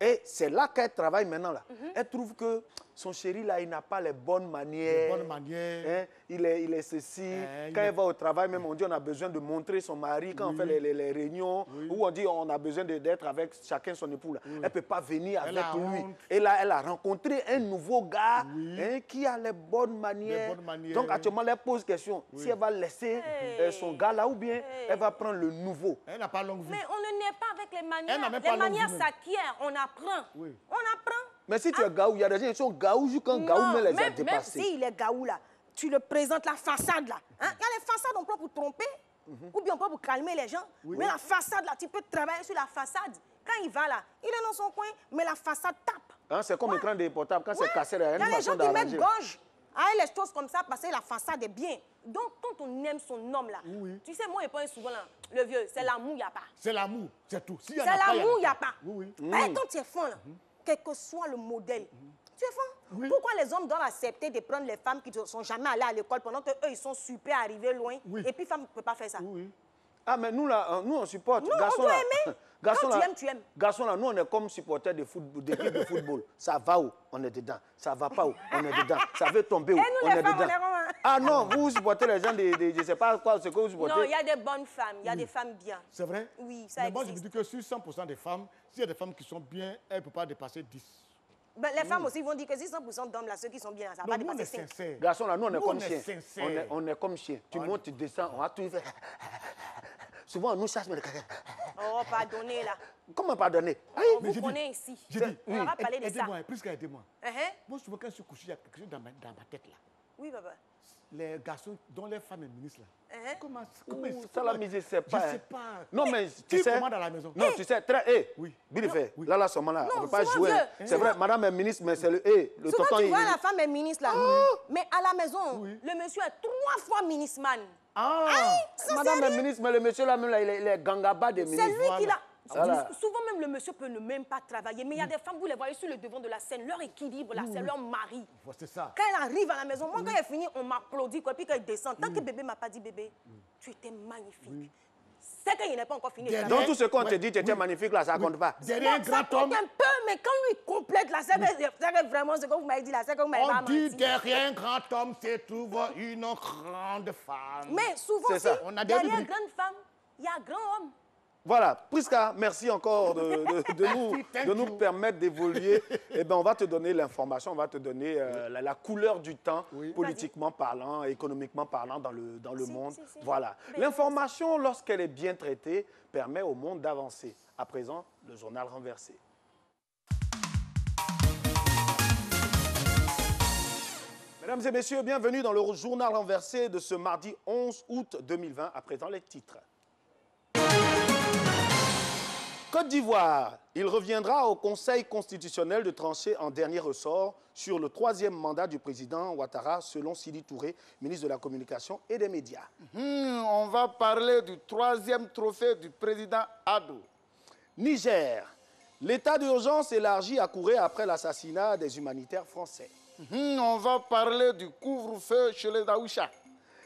Et c'est là qu'elle travaille maintenant. Là. Elle trouve que son chéri, là, il n'a pas les bonnes manières. Les bonnes manières. Hein? Il est ceci. Quand elle va au travail, même, on dit on a besoin de montrer son mari. Quand on fait les réunions, où on dit on a besoin d'être avec chacun son époux. Là. Elle ne peut pas venir avec lui. Et là, elle a rencontré un nouveau gars hein, qui a les bonnes manières. Donc, actuellement, elle pose question. Si elle va laisser son gars là ou bien elle va prendre le nouveau. Elle n'a pas longue vie. Mais on ne naît pas avec les manières. Elle n'a même pas Les manières longue vie. s'acquièrent, on apprend. Oui. On apprend. Mais si tu es gaou, il y a des gens qui sont gaou quand gaou met les a Même dépassés. s'il est gaou là, tu le présentes la façade là. Hein? Il y a les façades, on peut pour tromper, ou bien on peut pour calmer les gens. Mais la façade là, tu peux travailler sur la façade. Quand il va là, il est dans son coin, mais la façade tape. Hein, c'est comme écran des portables. Quand c'est cassé, il y a Il une y a les façon gens qui mettent d'arranger. gorge à les choses comme ça parce que la façade est bien. Donc, quand on aime son homme là, tu sais, moi, je pense souvent là, le vieux, c'est l'amour, il n'y a pas. C'est l'amour, c'est tout. C'est l'amour, il n'y a pas. Oui. Et quand tu es fond là, quel que soit le modèle, tu es fond. Pourquoi les hommes doivent accepter de prendre les femmes qui ne sont jamais allées à l'école pendant qu'eux, ils sont super arrivés loin, et puis femmes ne peuvent pas faire ça. Ah, mais nous, là, nous, on supporte. Non, Garçon, on doit là, aimer. garçon, Quand là, tu aimes. Garçon, là, nous, on est comme supporters d'équipe de football. Ça va où? On est dedans. Ça va pas où? On est dedans. Ça veut tomber où? Et nous, On les est femmes, dedans. on est vraiment... Ah non, vous supportez les gens je ne sais pas quoi, ce que vous supportez. Non, il y a des bonnes femmes, il y a des femmes bien. C'est vrai? Oui, ça Mais moi, je me existe. dis que sur 100% des femmes, s'il y a des femmes qui sont bien, elles ne peuvent pas dépasser 10. Ben, les femmes aussi vont dire que si 100% d'hommes, là, ceux qui sont bien, ça va Non, pas nous, on est dépasser 5. sincères. Garçon, là, nous, on est Nous, comme on est chien. sincères. On est comme chien. Tu montes, tu descends, on va tout faire. Souvent, on nous chasse, mais... Oh, pardonnez là. Comment pardonner? On vous connaît ici. J'ai dit, On va parler de ça. aidez-moi, plus qu'aidez-moi. Uh-huh. Moi, souvent, quand je suis couché, il y a quelque chose dans ma tête là. Oui, papa. Les garçons dont les femmes est ministre là. Uh-huh. Comment Ça, la mise, c'est pas... Je sais pas. Non, mais tu Qui sais... commande à la maison? Non, tu sais, très... Oui. Billy fait. Oui. Là, seulement là, on ne peut pas souvent jouer. vieux. C'est vrai, madame est ministre, mais c'est le le Souvent, tonton... tu vois la femme est ministre là. Mais à la maison, le monsieur est 3 fois ministre man. Ça, Madame c'est est lui. ministre, mais le monsieur là, même là, il est gangaba des ministres. C'est lui qui l'a. Voilà. Souvent même le monsieur peut ne même pas travailler. Mais il y a des femmes, vous les voyez sur le devant de la scène, leur équilibre là, c'est leur mari. C'est ça. Quand elle arrive à la maison, moi quand elle finit, on m'applaudit quoi, puis quand elle descend. Tant que bébé m'a pas dit bébé, tu étais magnifique. C'est qu'il n'est pas encore fini. Donc tout ce qu'on te dit, tu étais magnifique là, ça ne compte pas. Derrière un Ça grand compte homme, un peu, mais quand lui complète là, c'est que vraiment ce que vous m'avez dit là, c'est que vous m'avez pas on dit menti. derrière un grand homme, c'est trouve une grande femme. Mais souvent, C'est ça. On a des derrière rubriques. grande femme, il y a grand homme. Voilà, Prisca, merci encore de nous permettre d'évoluer. Eh bien, on va te donner l'information, on va te donner la couleur du temps, politiquement parlant, économiquement parlant dans le monde. Voilà. L'information, lorsqu'elle est bien traitée, permet au monde d'avancer. À présent, le journal renversé. Mesdames et messieurs, bienvenue dans le journal renversé de ce mardi 11 août 2020. À présent, les titres. Côte d'Ivoire, il reviendra au Conseil constitutionnel de trancher en dernier ressort sur le 3e mandat du président Ouattara, selon Sidi Touré, ministre de la Communication et des Médias. On va parler du 3e trophée du président Adou. Niger, l'état d'urgence élargi à Kouré après l'assassinat des humanitaires français. On va parler du couvre-feu chez les Daoucha.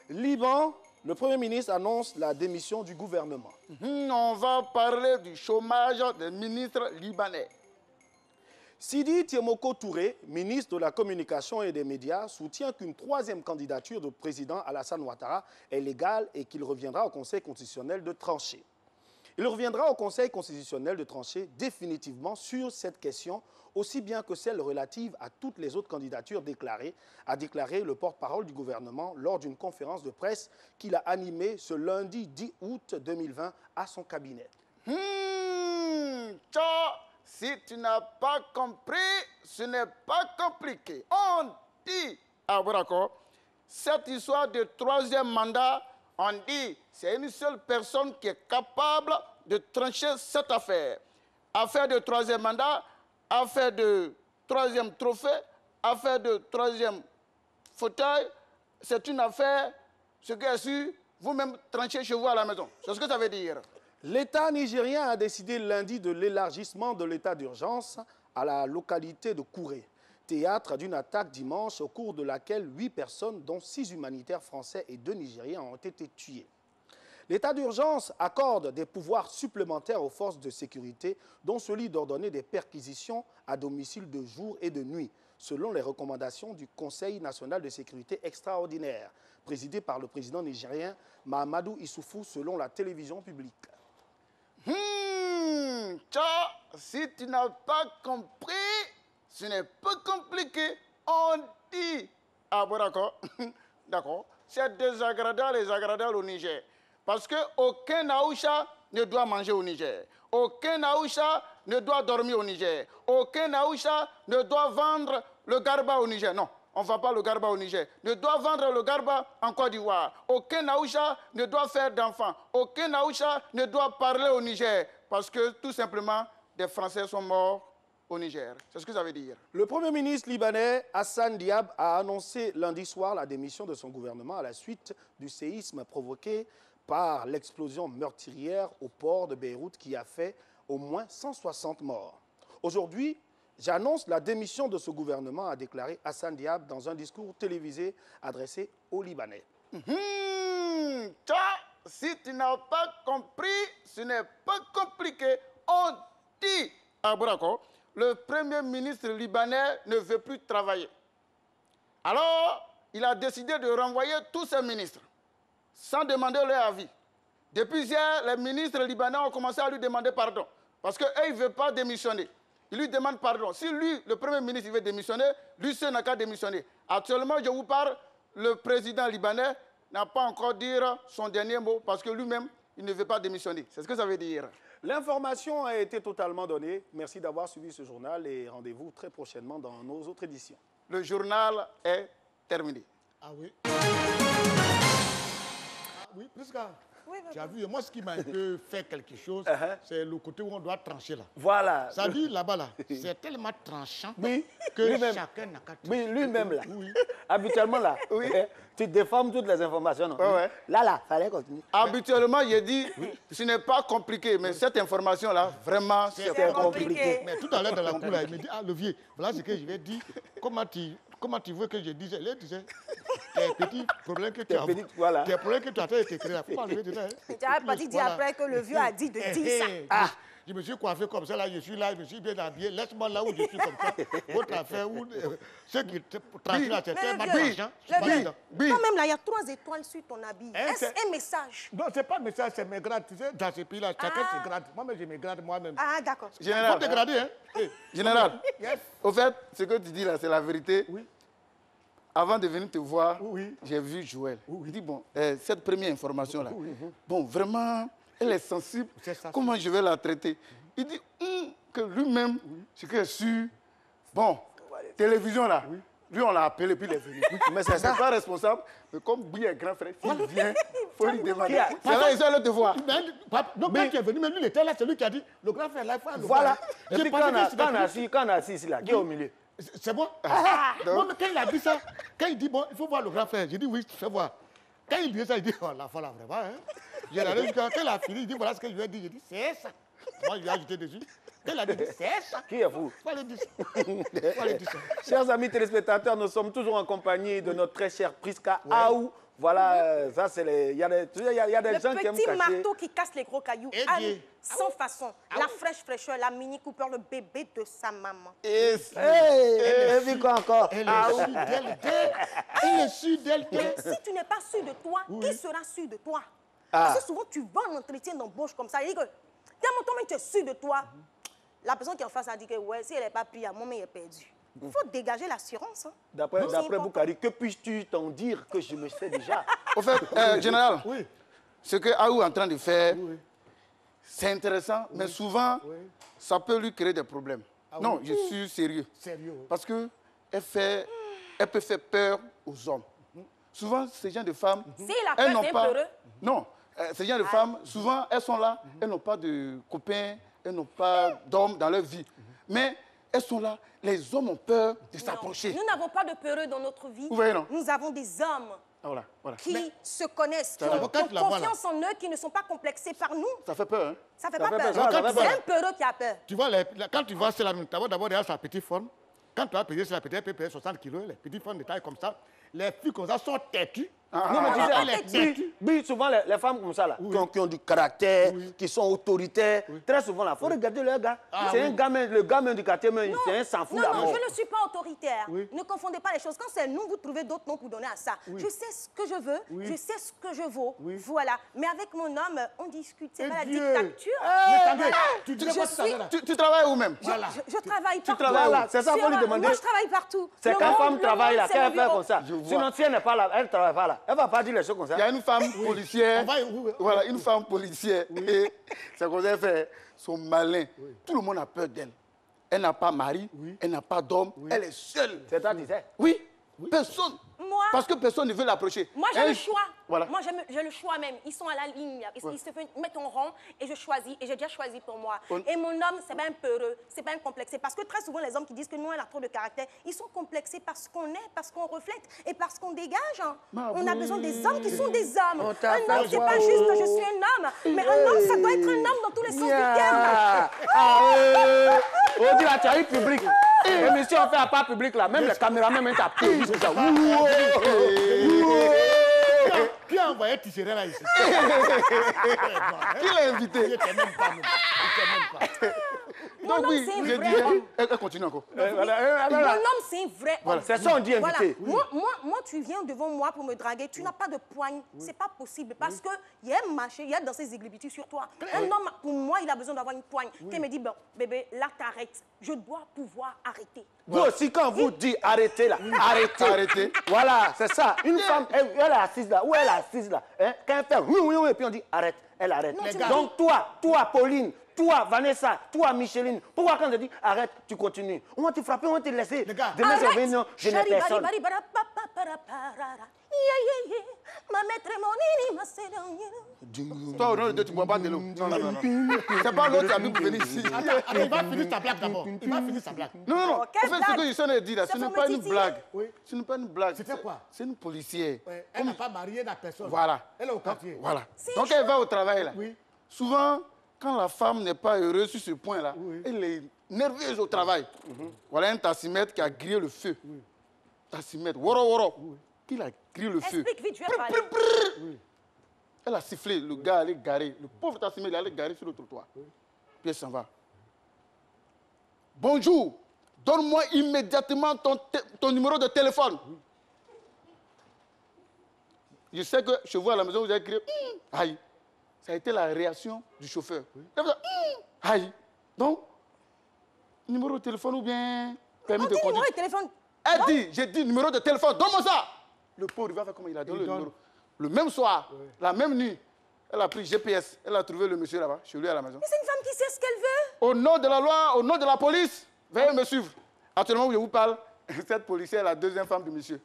Liban, le Premier ministre annonce la démission du gouvernement. On va parler du chômage des ministres libanais. Sidi Tiemoko Touré, ministre de la Communication et des Médias, soutient qu'une 3e candidature du président Alassane Ouattara est légale et qu'il reviendra au Conseil constitutionnel de trancher. Il reviendra au Conseil constitutionnel de trancher définitivement sur cette question, aussi bien que celle relative à toutes les autres candidatures déclarées, a déclaré le porte-parole du gouvernement lors d'une conférence de presse qu'il a animée ce lundi 10 août 2020 à son cabinet. Si tu n'as pas compris, ce n'est pas compliqué. On dit, d'accord, cette histoire de 3e mandat, on dit, c'est une seule personne qui est capable de trancher cette affaire. Affaire de 3e mandat, affaire de 3e trophée, affaire de 3e fauteuil, c'est une affaire, ce qui est sûr, vous-même tranchez chez vous à la maison. C'est ce que ça veut dire. L'État nigérien a décidé lundi de l'élargissement de l'état d'urgence à la localité de Kouré. théâtre d'une attaque dimanche au cours de laquelle 8 personnes, dont 6 humanitaires français et 2 Nigériens, ont été tués. L'état d'urgence accorde des pouvoirs supplémentaires aux forces de sécurité, dont celui d'ordonner des perquisitions à domicile de jour et de nuit, selon les recommandations du Conseil national de sécurité extraordinaire, présidé par le président nigérien Mahamadou Issoufou, selon la télévision publique. Si tu n'as pas compris, ce n'est pas compliqué. On dit. Ah bon, d'accord. D'accord. C'est désagréable au Niger. Parce qu'aucun Aoucha ne doit manger au Niger. Aucun Aoucha ne doit dormir au Niger. Aucun Aoucha ne doit vendre le garba au Niger. Non, on ne vend pas le garba au Niger. Ne doit vendre le garba en Côte d'Ivoire. Aucun Aoucha ne doit faire d'enfants. Aucun Aoucha ne doit parler au Niger. Parce que tout simplement, des Français sont morts au Niger. C'est ce que ça veut dire. Le Premier ministre libanais Hassan Diab a annoncé lundi soir la démission de son gouvernement à la suite du séisme provoqué par l'explosion meurtrière au port de Beyrouth qui a fait au moins 160 morts. Aujourd'hui, j'annonce la démission de ce gouvernement, a déclaré Hassan Diab dans un discours télévisé adressé aux Libanais. Si tu n'as pas compris, ce n'est pas compliqué. On dit. Ah bon, d'accord. Le Premier ministre libanais ne veut plus travailler. Alors, il a décidé de renvoyer tous ses ministres, sans demander leur avis. Depuis hier, les ministres libanais ont commencé à lui demander pardon. Parce qu'eux, ils ne veulent pas démissionner. Ils lui demandent pardon. Si lui, le Premier ministre, il veut démissionner, lui seul n'a qu'à démissionner. Actuellement, je vous parle, le président libanais n'a pas encore dit son dernier mot parce que lui-même, il ne veut pas démissionner. C'est ce que ça veut dire. L'information a été totalement donnée. Merci d'avoir suivi ce journal et rendez-vous très prochainement dans nos autres éditions. Le journal est terminé. Ah oui. Oui, Prisca. Oui, tu as vu, moi, ce qui m'a un peu fait quelque chose, c'est le côté où on doit trancher là. Voilà. Ça dit là-bas, là, c'est tellement tranchant que chacun n'a qu'à trancher. Oui, lui-même là. Oui. Habituellement là, tu déformes toutes les informations. Non? Là, fallait continuer. Habituellement, j'ai dit, ce n'est pas compliqué, mais cette information-là, vraiment, c'est compliqué. Mais tout à l'heure, dans la cour, là, il me dit, ah, Levier, voilà ce que je vais dire. Comment tu veux que je dise? Il disait, tes petits problèmes que tu as. Voilà. Tes problèmes que tu as été créés là. Il faut pas enlever dedans. Tu n'avais pas dit après que le vieux a dit de dire ça. Ah, je me suis coiffé comme ça, là, je suis là, je me suis bien habillé. Laisse-moi là où je suis comme ça. Votre affaire, où ceux qui tranquillent là, c'est tellement d'argent. Toi-même, là, il y a 3 étoiles sur ton habit. Est-ce un message? Non, ce n'est pas un message, c'est mes grades. Tu sais, dans ce pays-là, chacun se grade. Moi-même, je me grade moi-même. Ah, d'accord. Général. Il faut te grader, hein. Général, au fait, ce que tu dis là, c'est la vérité. Oui. Avant de venir te voir, j'ai vu Joël. Il dit, bon, cette première information-là, bon, vraiment, elle est sensible. Comment je vais la traiter? Il dit que lui-même, ce que je suis, bon, télévision là, lui on l'a appelé puis il est venu. Mais c'est pas responsable. Mais comme lui est grand frère, s'il vient, il faut lui demander. C'est là, ils ont le devoir. Donc quand tu es venu, même lui, il était là, c'est lui qui a dit, le grand frère là, il faut aller. Voilà. Et puis quand on a assis ici là, qui est au milieu? C'est bon. Moi, quand il a dit ça, quand il dit, bon, il faut voir le grand frère, j'ai dit, oui, fais voir. Quand il dit ça, il dit, oh, la folle, vraiment. Hein? J'ai regardé jusqu'à quand il a fini, il dit, voilà ce que je lui ai dit. J'ai dit, c'est ça. Moi, je lui ai ajouté dessus. Quand il a dit, c'est ça. Qui est fou? Il faut aller dire ça. Chers amis téléspectateurs, nous sommes toujours en compagnie de notre très cher Prisca Aou. Voilà, ça c'est les... Il y a des gens qui aiment cacher. Le petit marteau qui casse les gros cailloux. Anne, sans façon. La fraîcheur, la Mini Cooper, le bébé de sa maman. Et puis quoi encore? Elle est sûre d'elle. Mais si tu n'es pas sûr de toi, qui sera sûr de toi? Parce que souvent, tu vas en entretien d'embauche comme ça. Il dit que, tellement toi-même tu es sûr de toi, la personne qui est en face a dit que, ouais, si elle n'est pas prise, moi, elle est perdue. Il faut dégager l'assurance. Hein. D'après Boukari, que puis-tu t'en dire que je me sais déjà? Au fait, général, ce que Aou est en train de faire, c'est intéressant, mais souvent, ça peut lui créer des problèmes. Non, je suis sérieux. Parce qu'elle peut faire peur aux hommes. Souvent, ces gens de femmes, elles n'ont pas... Non, ces gens de femmes, souvent, elles sont là, elles n'ont pas de copains, elles n'ont pas d'hommes dans leur vie. Mais elles sont là, les hommes ont peur de s'approcher. Nous n'avons pas de peureux dans notre vie. Vous voyez, non? Nous avons des hommes qui se connaissent, qui ont confiance en eux, qui ne sont pas complexés par nous. Ça fait peur, hein? Ça fait pas peur. C'est un peureux qui a peur. Tu vois, quand tu vois cela, d'abord, il y a sa petite forme. Quand tu as payé cela, peut-être payer 60 kilos, les petites femmes de taille comme ça, les filles comme ça sont têtues. Non, mais tu sais, souvent les femmes comme ça, là, qui ont du caractère, qui sont autoritaires, très souvent, il faut regarder leur gars. C'est un gamin, le gamin du quartier, c'est un sans fou d'amour. Non, je ne suis pas autoritaire. Ne confondez pas les choses. Quand c'est nous, vous trouvez d'autres noms pour donner à ça. Je sais ce que je veux, je sais ce que je vaux. Voilà. Mais avec mon homme, on discute. C'est pas la dictature. Tu travailles où même? Je travaille partout. Tu travailles là, c'est ça, il faut lui demander. Moi, je travaille partout. C'est quand femme travaille là, qu'elle fait comme ça. Sinon, si elle n'est pas là, elle ne travaille pas là. Elle ne va pas dire les choses comme ça. Il y a une femme policière. Voilà, une femme policière. Et c'est comme ça qu'elle fait son malin. Tout le monde a peur d'elle. Elle n'a pas mari, elle n'a pas d'homme, elle est seule. C'est toi, tu sais? Oui, personne. Moi, parce que personne ne veut l'approcher. Moi, j'ai le choix. Voilà. Moi, j'ai le choix même. Ils sont à la ligne. Ils se mettent en rang et je choisis. Et j'ai déjà choisi pour moi. Et mon homme, c'est pas un peureux, c'est pas un complexé. Parce que très souvent, les hommes qui disent que nous, on a trop de caractère, ils sont complexés parce qu'on est, parce qu'on reflète et parce qu'on dégage. Hein. On a besoin des hommes qui sont des hommes. Un homme, c'est pas juste je suis un homme. Mais un homme, ça doit être un homme dans tous les sens du terme. On dit là, tu as eu public. L'émission on fait à part public là. Même les caméramans, même t'applaudissent comme ça. Qui a envoyé Tisseré là ici? Qui l'a invité? Il n'était même pas. Donc oui, j'ai dit, elle continue encore. Mon homme, c'est un vrai homme. C'est ça, on dit invité. Voilà. Moi, tu viens devant moi pour me draguer, tu n'as pas de poigne. C'est pas possible parce qu'il y a un marché, il y a dans ces églibitus sur toi. Un homme, pour moi, il a besoin d'avoir une poigne. Qui me dit, bon, bébé, là, t'arrêtes. Je dois pouvoir arrêter. Vous aussi, quand vous dites arrêtez là, arrêtez. Voilà, c'est ça. Une femme, elle est assise là, où elle est assise là. Hein? Quand elle fait oui, et puis on dit arrête, elle arrête. Donc toi, Pauline, toi, Vanessa, toi, Micheline, pourquoi quand je dis arrête, tu continues? On va te frapper, on va te laisser. Demain, je vais non, je n'ai personne. Toi, au nom de Dieu, tu ne bois pas de l'eau. Non. C'est pas l'autre qui a pu venir ici. Attends, il va finir sa blague d'abord. Il va finir sa blague. Non. En fait, ce que je suis en train de dire là, ce n'est pas une blague. Ce n'est pas une blague. C'était quoi? C'est une policière. Elle n'a pas marié, elle n'a personne. Voilà. Elle est au quartier. Voilà. Donc elle va au travail là. Souvent, quand la femme n'est pas heureuse sur ce point-là, elle est nerveuse au travail. Voilà un tassimètre qui a grillé le feu. Tassimètre, woro, qui a grillé le feu. Explique vite, je vais parler. Elle a sifflé, le gars allait garer. Le pauvre tassimètre, il allait garer sur le trottoir. Puis elle s'en va. Bonjour, donne-moi immédiatement ton numéro de téléphone. Je sais que chez vous à la maison, vous avez crié aïe. Ça a été la réaction du chauffeur. Aïe. Donc, numéro de téléphone ou bien permis de conduire. Numéro de téléphone. Elle dit, j'ai dit numéro de téléphone, donne-moi ça. Le pauvre, il va faire comment il a donné le numéro. Le même soir, la même nuit, elle a pris GPS, elle a trouvé le monsieur là-bas, chez lui à la maison. Mais c'est une femme qui sait ce qu'elle veut. Au nom de la loi, au nom de la police, veuillez me suivre. Actuellement, où je vous parle, cette policière est la deuxième femme du monsieur.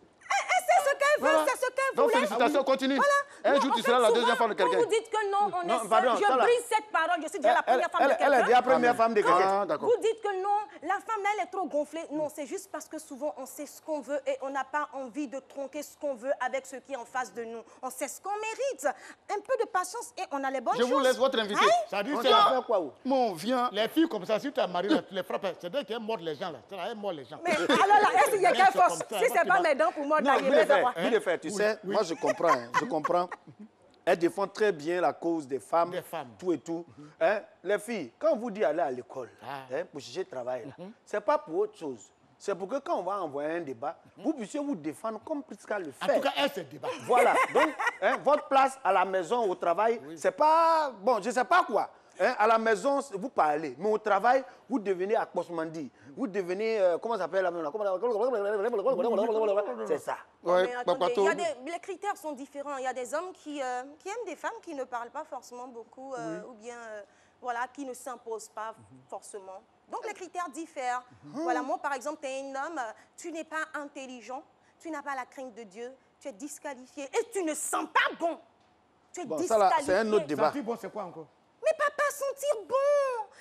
C'est ce qu'elle veut, c'est ce qu'elle voulait. Donc félicitations, continue. Un jour, tu seras la deuxième femme de quelqu'un. Vous dites que non, on est seul. Je brise cette parole, je suis déjà la première femme de quelqu'un. Elle est déjà la première femme de quelqu'un. Vous dites que non, la femme là, elle est trop gonflée. Non, c'est juste parce que souvent, on sait ce qu'on veut et on n'a pas envie de tronquer ce qu'on veut avec ce qui est en face de nous. On sait ce qu'on mérite. Un peu de patience et on a les bonnes choses. Je vous laisse votre invité. Ça dit, c'est la quoi? Mon viens. Les filles comme ça, si tu as marié, tu les frappes. C'est d'elle qui est morte les gens là. C'est elle mort les gens. Mais alors là, est-ce qu'il y a quelle force? Si c'est pas mes dents pour moi, tu sais, moi je comprends. Elle défend très bien la cause des femmes, tout et tout. Hein? Les filles, quand vous dites aller à l'école pour chercher travail, ce n'est pas pour autre chose. C'est pour que quand on va envoyer un débat, vous puissiez vous défendre comme Prisca le fait. En tout cas, elle se débat. Voilà. Donc, votre place à la maison, au travail, c'est pas... Bon, je ne sais pas quoi. À la maison, vous parlez. Mais au travail, vous devenez Akposmandi. Vous devenez... comment ça s'appelle la maison? C'est ça. Mais attendez, les critères sont différents. Il y a des hommes qui aiment des femmes qui ne parlent pas forcément beaucoup ou bien voilà, qui ne s'imposent pas forcément. Donc les critères diffèrent. Voilà, moi par exemple, tu es un homme, tu n'es pas intelligent, tu n'as pas la crainte de Dieu, tu es disqualifié et tu ne sens pas bon. Tu es disqualifié. C'est un autre débat. Sentir bon, c'est quoi encore? Mais papa, sentir bon,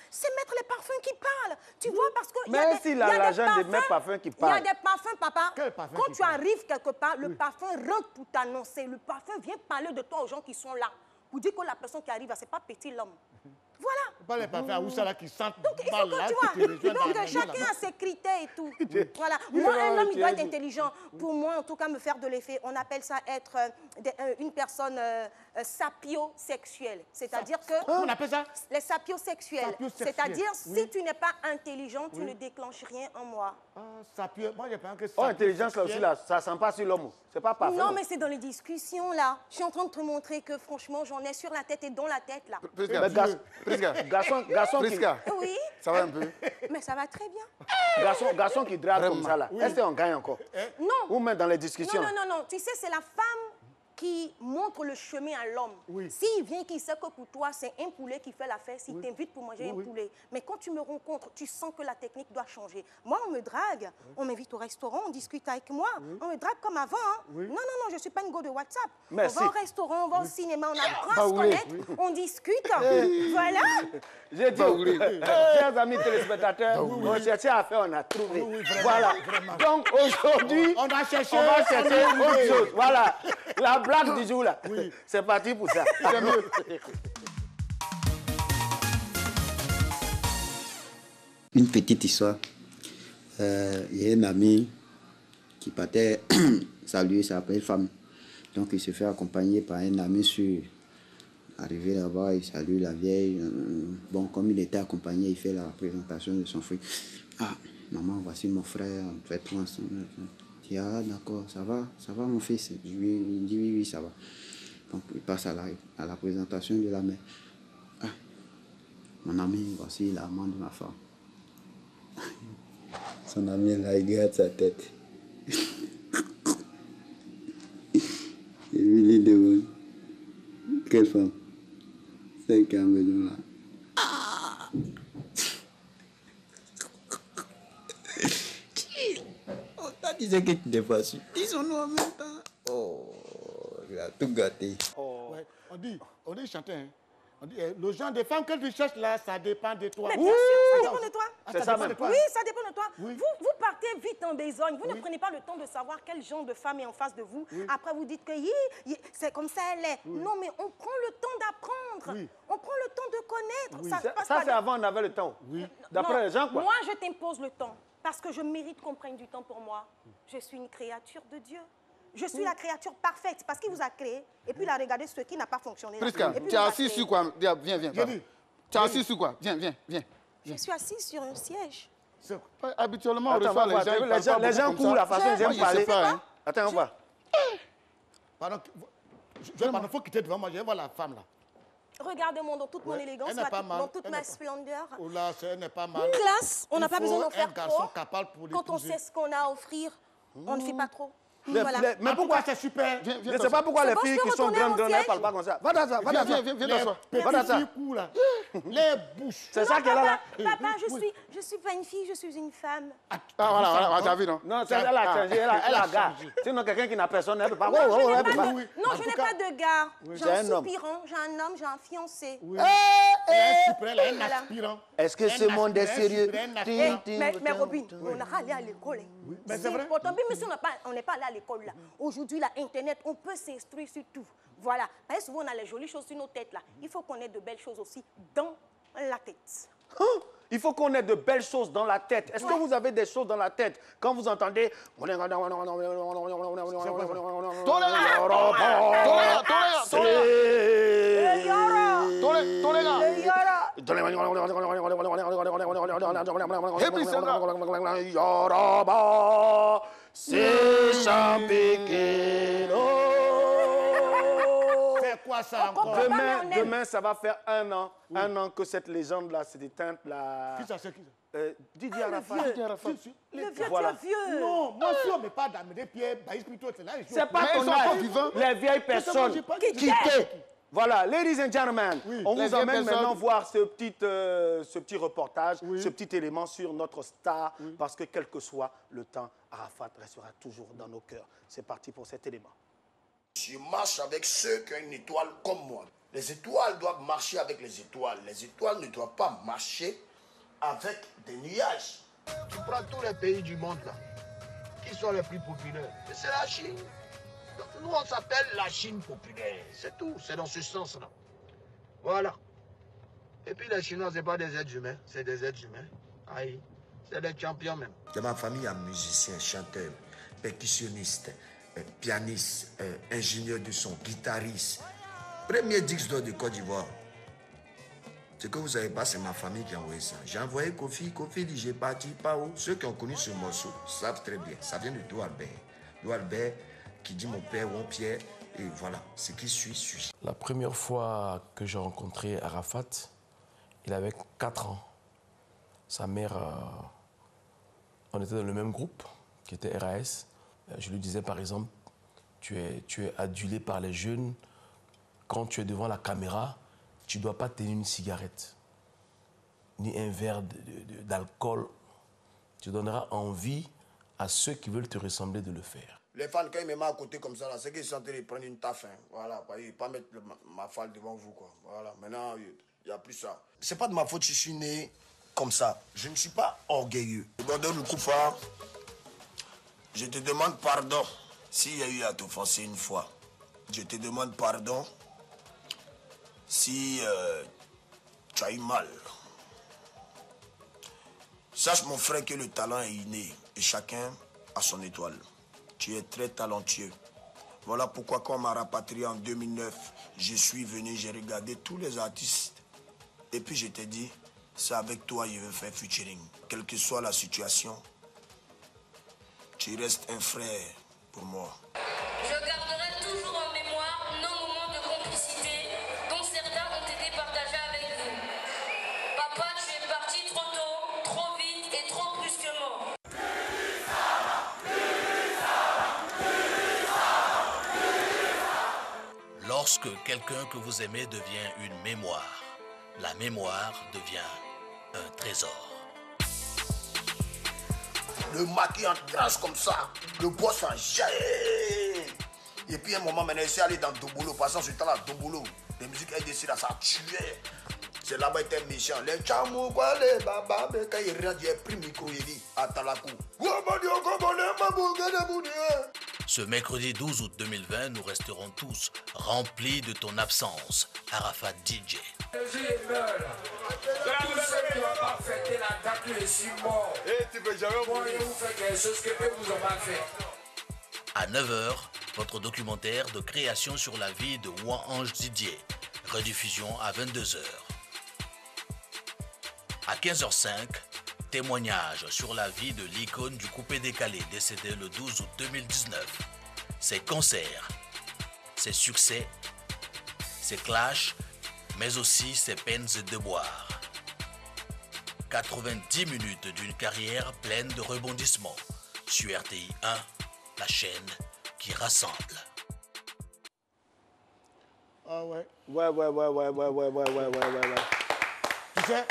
c'est mettre les parfums qui parlent. Tu vois, parce que... Mais s'il a l'argent de mettre parfums qui parlent. Il y a des parfums, papa. Parfum quand tu arrives quelque part, le parfum rentre pour t'annoncer. Le parfum vient parler de toi aux gens qui sont là. Pour dire que la personne qui arrive, ce n'est pas petit l'homme. Voilà. Pas les parfaits à Oussala qui sentent Donc, il faut mal que là, tu qui te vois. rejoignent dans Donc, la maison, chacun là-bas. a ses critères et tout. Voilà. Moi, un homme, il doit être intelligent. Pour moi, en tout cas, me faire de l'effet. On appelle ça être une personne sapiosexuelle. C'est-à-dire que... On appelle ça les sapiosexuels. Sapiosexuels, C'est-à-dire, oui. si tu n'es pas intelligent, tu ne déclenches rien en moi. Ah, sapio. Moi, j'ai pas que Oh, intelligence là aussi, là, ça sent pas sur l'homme. C'est pas parfait. Non, mais c'est dans les discussions, là. Je suis en train de te montrer que, franchement, j'en ai sur la tête et dans la tête, là. Garçon qui... Oui. Ça va un peu? Mais ça va très bien. Garçon qui drague comme ça, là. Oui. Est-ce qu'on gagne encore? Non. Ou même dans les discussions? Non. Tu sais, c'est la femme qui montre le chemin à l'homme. Oui. S'il vient, qu'il sait que pour toi, c'est un poulet qui fait l'affaire, s'il t'invite pour manger un poulet. Mais quand tu me rencontres, tu sens que la technique doit changer. Moi, on me drague, on m'invite au restaurant, on discute avec moi. On me drague comme avant. Hein. Non, je ne suis pas une go de WhatsApp. Merci. On va au restaurant, on va au cinéma, on apprend à se connaître, on discute. Voilà. J'ai dit, chers amis téléspectateurs, on cherchait à faire, on a trouvé. Voilà. Donc aujourd'hui, on va chercher autre chose. Voilà. La blague du jour là. C'est parti pour ça. Une petite histoire. Il y a un ami qui partait saluer sa belle femme. Donc il se fait accompagner par un ami sûr. Arrivé là-bas, il salue la vieille. Bon, comme il était accompagné, il fait la présentation de son frère. Ah, maman, voici mon frère, faites-moi ensemble. Il dit, ah, d'accord, ça va mon fils. Il dit, oui, ça va. Donc, il passe à la présentation de la mère. Ah, mon ami, voici l'amant de ma femme. Son ami, là, il garde sa tête. Et lui, il demande, quelle femme? C'est qui a besoin là. Oh, t'as dit que tu n'es pas sûr. Disons-nous en même temps. Oh, il a tout gâté. Oh. Ouais, on dit chanter. Hein. On dit, le genre de femme que tu cherches là, ça dépend de toi. Mais bien sûr, ça dépend de toi. C'est ça même. Oui, ça dépend de toi. Oui. Vous partez vite en besogne. Vous ne prenez pas le temps de savoir quel genre de femme est en face de vous. Après, vous dites que c'est comme ça elle est. Non, mais on prend le temps d'apprendre. On prend le temps de connaître. Ça c'est avant, on avait le temps. D'après les gens, quoi. Moi, je t'impose le temps. Parce que je mérite qu'on prenne du temps pour moi. Je suis une créature de Dieu. Je suis la créature parfaite parce qu'il vous a créé. Et puis il a regardé ce qui n'a pas fonctionné. Prisca, tu es assis sur quoi? Viens. Tu es assis sur quoi? Viens. Je suis assise sur un siège. Habituellement, on reçoit les gens courent la façon dont ils aiment parler. Attends, on va. Pardon, il faut quitter devant moi. Je vais voir la femme là. Regardez-moi dans toute mon élégance, dans toute ma splendeur. Oh là, elle n'est pas mal. Une classe, on n'a pas besoin d'en faire un garçon trop. capable pour Quand on sait ce qu'on a à offrir, on ne fait pas trop. Mais pourquoi c'est super? Je ne sais pas pourquoi les filles qui sont grandes, elles ne parlent pas comme ça. Va dans ça. Viens t'asseoir. Va dans ça. Les bouches. C'est ça qu'elle a là. Papa, je suis pas une fille, je suis une femme. Ah voilà, t'as vu, non? Non, elle a changé, elle a gars. Sinon, quelqu'un qui n'a personne, elle ne peut pas. Non, je n'ai pas de gars. J'ai un soupirant, j'ai un homme, j'ai un fiancé. Elle a un aspirant. Est-ce que ce monde est sérieux? Mais Robin, on a allé à l'école. Mais c'est vrai. Pourtant, mais si on n'est pas allé à l'école là. Aujourd'hui, là, Internet, on peut s'instruire sur tout. Voilà. Parce que souvent, on a les jolies choses sur nos têtes là. Il faut qu'on ait de belles choses aussi dans la tête. Il faut qu'on ait de belles choses dans la tête. Est-ce que vous avez des choses dans la tête quand vous entendez... C'est quoi ça encore? Demain, ça va faire un an que cette légende-là s'est éteinte. Qui ça, c'est qui ça? Didier Arafat. Le vieux, tu es vieux. Non, moi, si on ne met pas d'amener Pierre, plutôt, c'est là. C'est pas ton âge. Les vieilles personnes qui Voilà, ladies and gentlemen, on vous emmène maintenant voir ce petit reportage, ce petit élément sur notre star, parce que quel que soit le temps, Arafat restera toujours dans nos cœurs. C'est parti pour cet élément. Je marche avec ceux qui ont une étoile comme moi. Les étoiles doivent marcher avec les étoiles. Les étoiles ne doivent pas marcher avec des nuages. Tu prends tous les pays du monde là, qui sont les plus populaires. Et c'est la Chine. Donc, nous, on s'appelle la Chine populaire. C'est tout. C'est dans ce sens-là. Voilà. Et puis les Chinois, ce n'est pas des êtres humains, c'est des êtres humains. Aïe, c'est des champions même. Dans ma famille, il y a musiciens, chanteurs, percussionnistes, pianistes, ingénieurs de son, guitaristes. Premier disque d'or de Côte d'Ivoire. Ce que vous ne savez pas, c'est ma famille qui a envoyé ça. J'ai envoyé Kofi, Kofi dit j'ai parti par où? Ceux qui ont connu ce morceau savent très bien. Ça vient de Do Albert. Do Albert qui dit mon père, mon Pierre, et voilà, ce qui suit. La première fois que j'ai rencontré Arafat, il avait 4 ans. Sa mère, on était dans le même groupe, qui était RAS. Je lui disais par exemple, tu es adulé par les jeunes. Quand tu es devant la caméra, tu ne dois pas tenir une cigarette, ni un verre d'alcool. Tu donneras envie à ceux qui veulent te ressembler de le faire. Les fans, quand ils me mettent à côté comme ça, c'est qu'ils sont en train de prendre une taffe. Hein. Voilà, ils ne pas mettre ma falle devant vous. Quoi. Voilà, maintenant, il n'y a plus ça. C'est pas de ma faute si je suis né comme ça. Je ne suis pas orgueilleux. Gordon Lukufa, je te demande pardon s'il y a eu à t'offenser une fois. Je te demande pardon si tu as eu mal. Sache mon frère que le talent est inné et chacun a son étoile. Tu es très talentueux. Voilà pourquoi quand on m'a rapatrié en 2009, je suis venu, j'ai regardé tous les artistes et puis je t'ai dit, c'est avec toi que je veux faire featuring. Quelle que soit la situation, tu restes un frère pour moi. Je garderai toujours en mémoire nos moments de complicité dont certains ont été partagés avec vous. Papa, tu es parti trop tôt, trop vite et trop brusquement. Lorsque quelqu'un que vous aimez devient une mémoire, la mémoire devient un trésor. Le maquis en tranche comme ça, le boss en jaillit. Et puis un moment maintenant, il s'est allé dans Dombolo, passant ce temps-là, Dombolo, les musiques LDC là, ça tuait. C'est là-bas, il était méchant. Les chamou, quoi, les babas, mais quand il rentre, il a pris le micro, il dit, attends la coup. Ce mercredi 12 août 2020, nous resterons tous remplis de ton absence, Arafat DJ. À 9h, votre documentaire de création sur la vie de Ouan-Ange Didier. Rediffusion à 22h. À 15h05, témoignage sur la vie de l'icône du coupé-décalé décédé le 12 août 2019. Ses concerts, ses succès, ses clashs, mais aussi ses peines et devoirs. 90 minutes d'une carrière pleine de rebondissements sur RTI 1, la chaîne qui rassemble. Ah ouais. Ouais. Tu sais,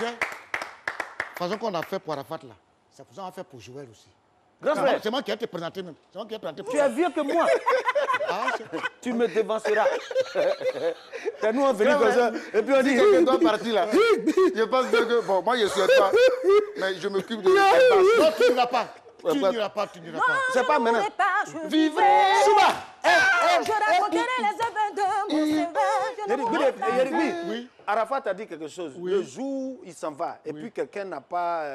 la façon qu'on a fait pour Arafat là, c'est pour ça qu'on a fait pour Joël aussi. Grand frère. C'est moi qui ai te présenté même. C'est moi qui ai présenté pour Tu es vieux que moi. Tu me devanceras. C'est nous on venu comme ça. Et puis on dit que doit partir là. Je pense que, bon, moi je ne souhaite pas, mais je m'occupe de non, tu n'iras pas. Tu n'iras pas. C'est pas maintenant. Vivez. Souba. Je raconterai les événements de mon sévère. Oui. Arafat a dit quelque chose. Oui. Le jour il s'en va et puis quelqu'un n'a pas,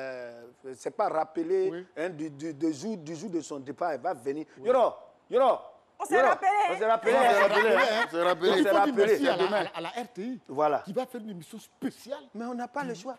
c'est pas rappelé du jour de son départ, il va venir. Yoro. On s'est rappelé. On s'est rappelé. Il faut dire merci à la RTI. Voilà. Qui va faire une émission spéciale. Mais on n'a pas le choix.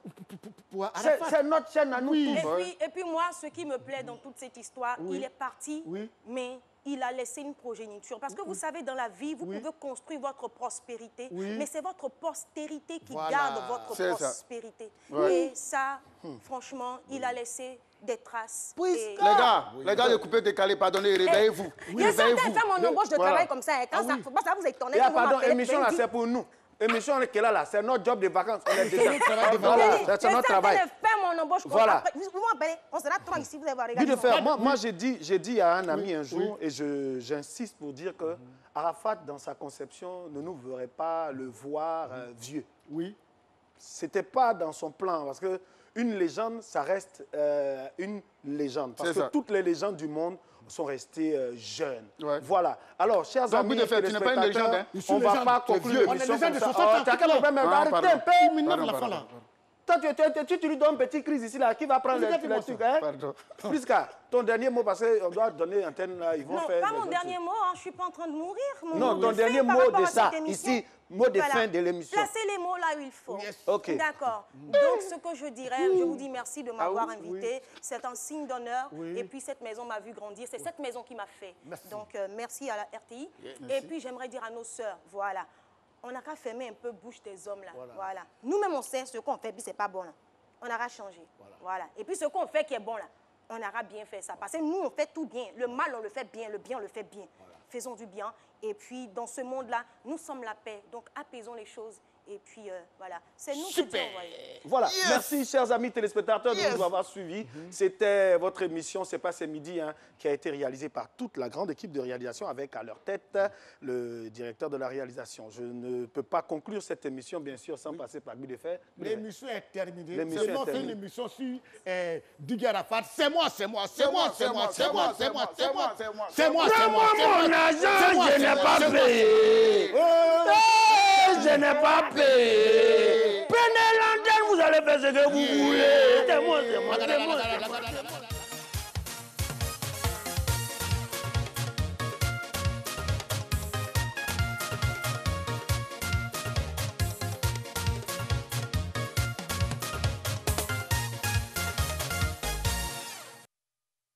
C'est notre chaîne à nous. Et puis moi, ce qui me plaît dans toute cette histoire, il est parti, mais il a laissé une progéniture. Parce que vous savez, dans la vie, vous pouvez construire votre prospérité, mais c'est votre postérité qui garde votre prospérité. Et ça, franchement, il a laissé des traces. Les gars, le coupé décalé, pardonnez, réveillez-vous. Il y a certains qui font mon embauche de travail comme ça. Quand ça vous étonne. Pardon, émission là, c'est pour nous. Émission qui est là, c'est notre job de vacances. On est déjà. C'est notre travail. Je fais mon embauche. Voilà. Vous m'appelez, on sera 3 ici, vous allez regarder. Moi, j'ai dit à un ami un jour, et j'insiste pour dire que Arafat, dans sa conception, ne nous verrait pas le voir vieux. Oui. C'était pas dans son plan, parce que une légende, ça reste une légende. Parce que toutes les légendes du monde sont restés jeunes. Voilà. Alors, chers amis, tu n'es pas une légende. Hein. On ne va pas conclure l'émission comme ça. Tu as quel problème? Arrêtez un peu. Toi, tu lui donnes une petite crise ici, là, qui va prendre les trucs, hein? Prisca, ton dernier mot, parce qu'on doit donner antenne, là, ils vont faire... Non, pas mon dernier mot, hein, je ne suis pas en train de mourir. Non, ton dernier mot de ça, ici, mot de fin de l'émission. Placez les mots là où il faut. Ok. D'accord. Donc, ce que je dirais, je vous dis merci de m'avoir invité. C'est un signe d'honneur. Et puis, cette maison m'a vu grandir. C'est cette maison qui m'a fait. Donc, merci à la RTI. Et puis, j'aimerais dire à nos sœurs, voilà, on n'a qu'à fermer un peu bouche des hommes là. Voilà. Nous-mêmes, on sait ce qu'on fait, puis c'est pas bon là. On aura changé. Voilà. Et puis ce qu'on fait qui est bon là, on aura bien fait ça. Parce que nous, on fait tout bien. Le mal, on le fait bien. Le bien, on le fait bien. Faisons du bien. Et puis, dans ce monde-là, nous sommes la paix. Donc, apaisons les choses. Et puis, voilà. C'est nous qui Dieu envoyé. Voilà. Merci, chers amis téléspectateurs, de nous avoir suivis. C'était votre émission C'est pas c'est midi, hein, qui a été réalisée par toute la grande équipe de réalisation avec à leur tête le directeur de la réalisation. Je ne peux pas conclure cette émission, bien sûr, sans passer par Guy Fer. L'émission est terminée. L'émission est terminée. Une émission sur Didier Arafat. C'est moi, c'est moi, c'est moi, c'est moi, c'est moi, c'est moi, c'est moi, c'est moi, c'est moi, c'est moi. Mon agent, je n'ai pas payé. Je n'ai pas payé. Prenez l'antenne, vous allez faire ce que vous voulez. C'est moi, c'est moi, c'est moi.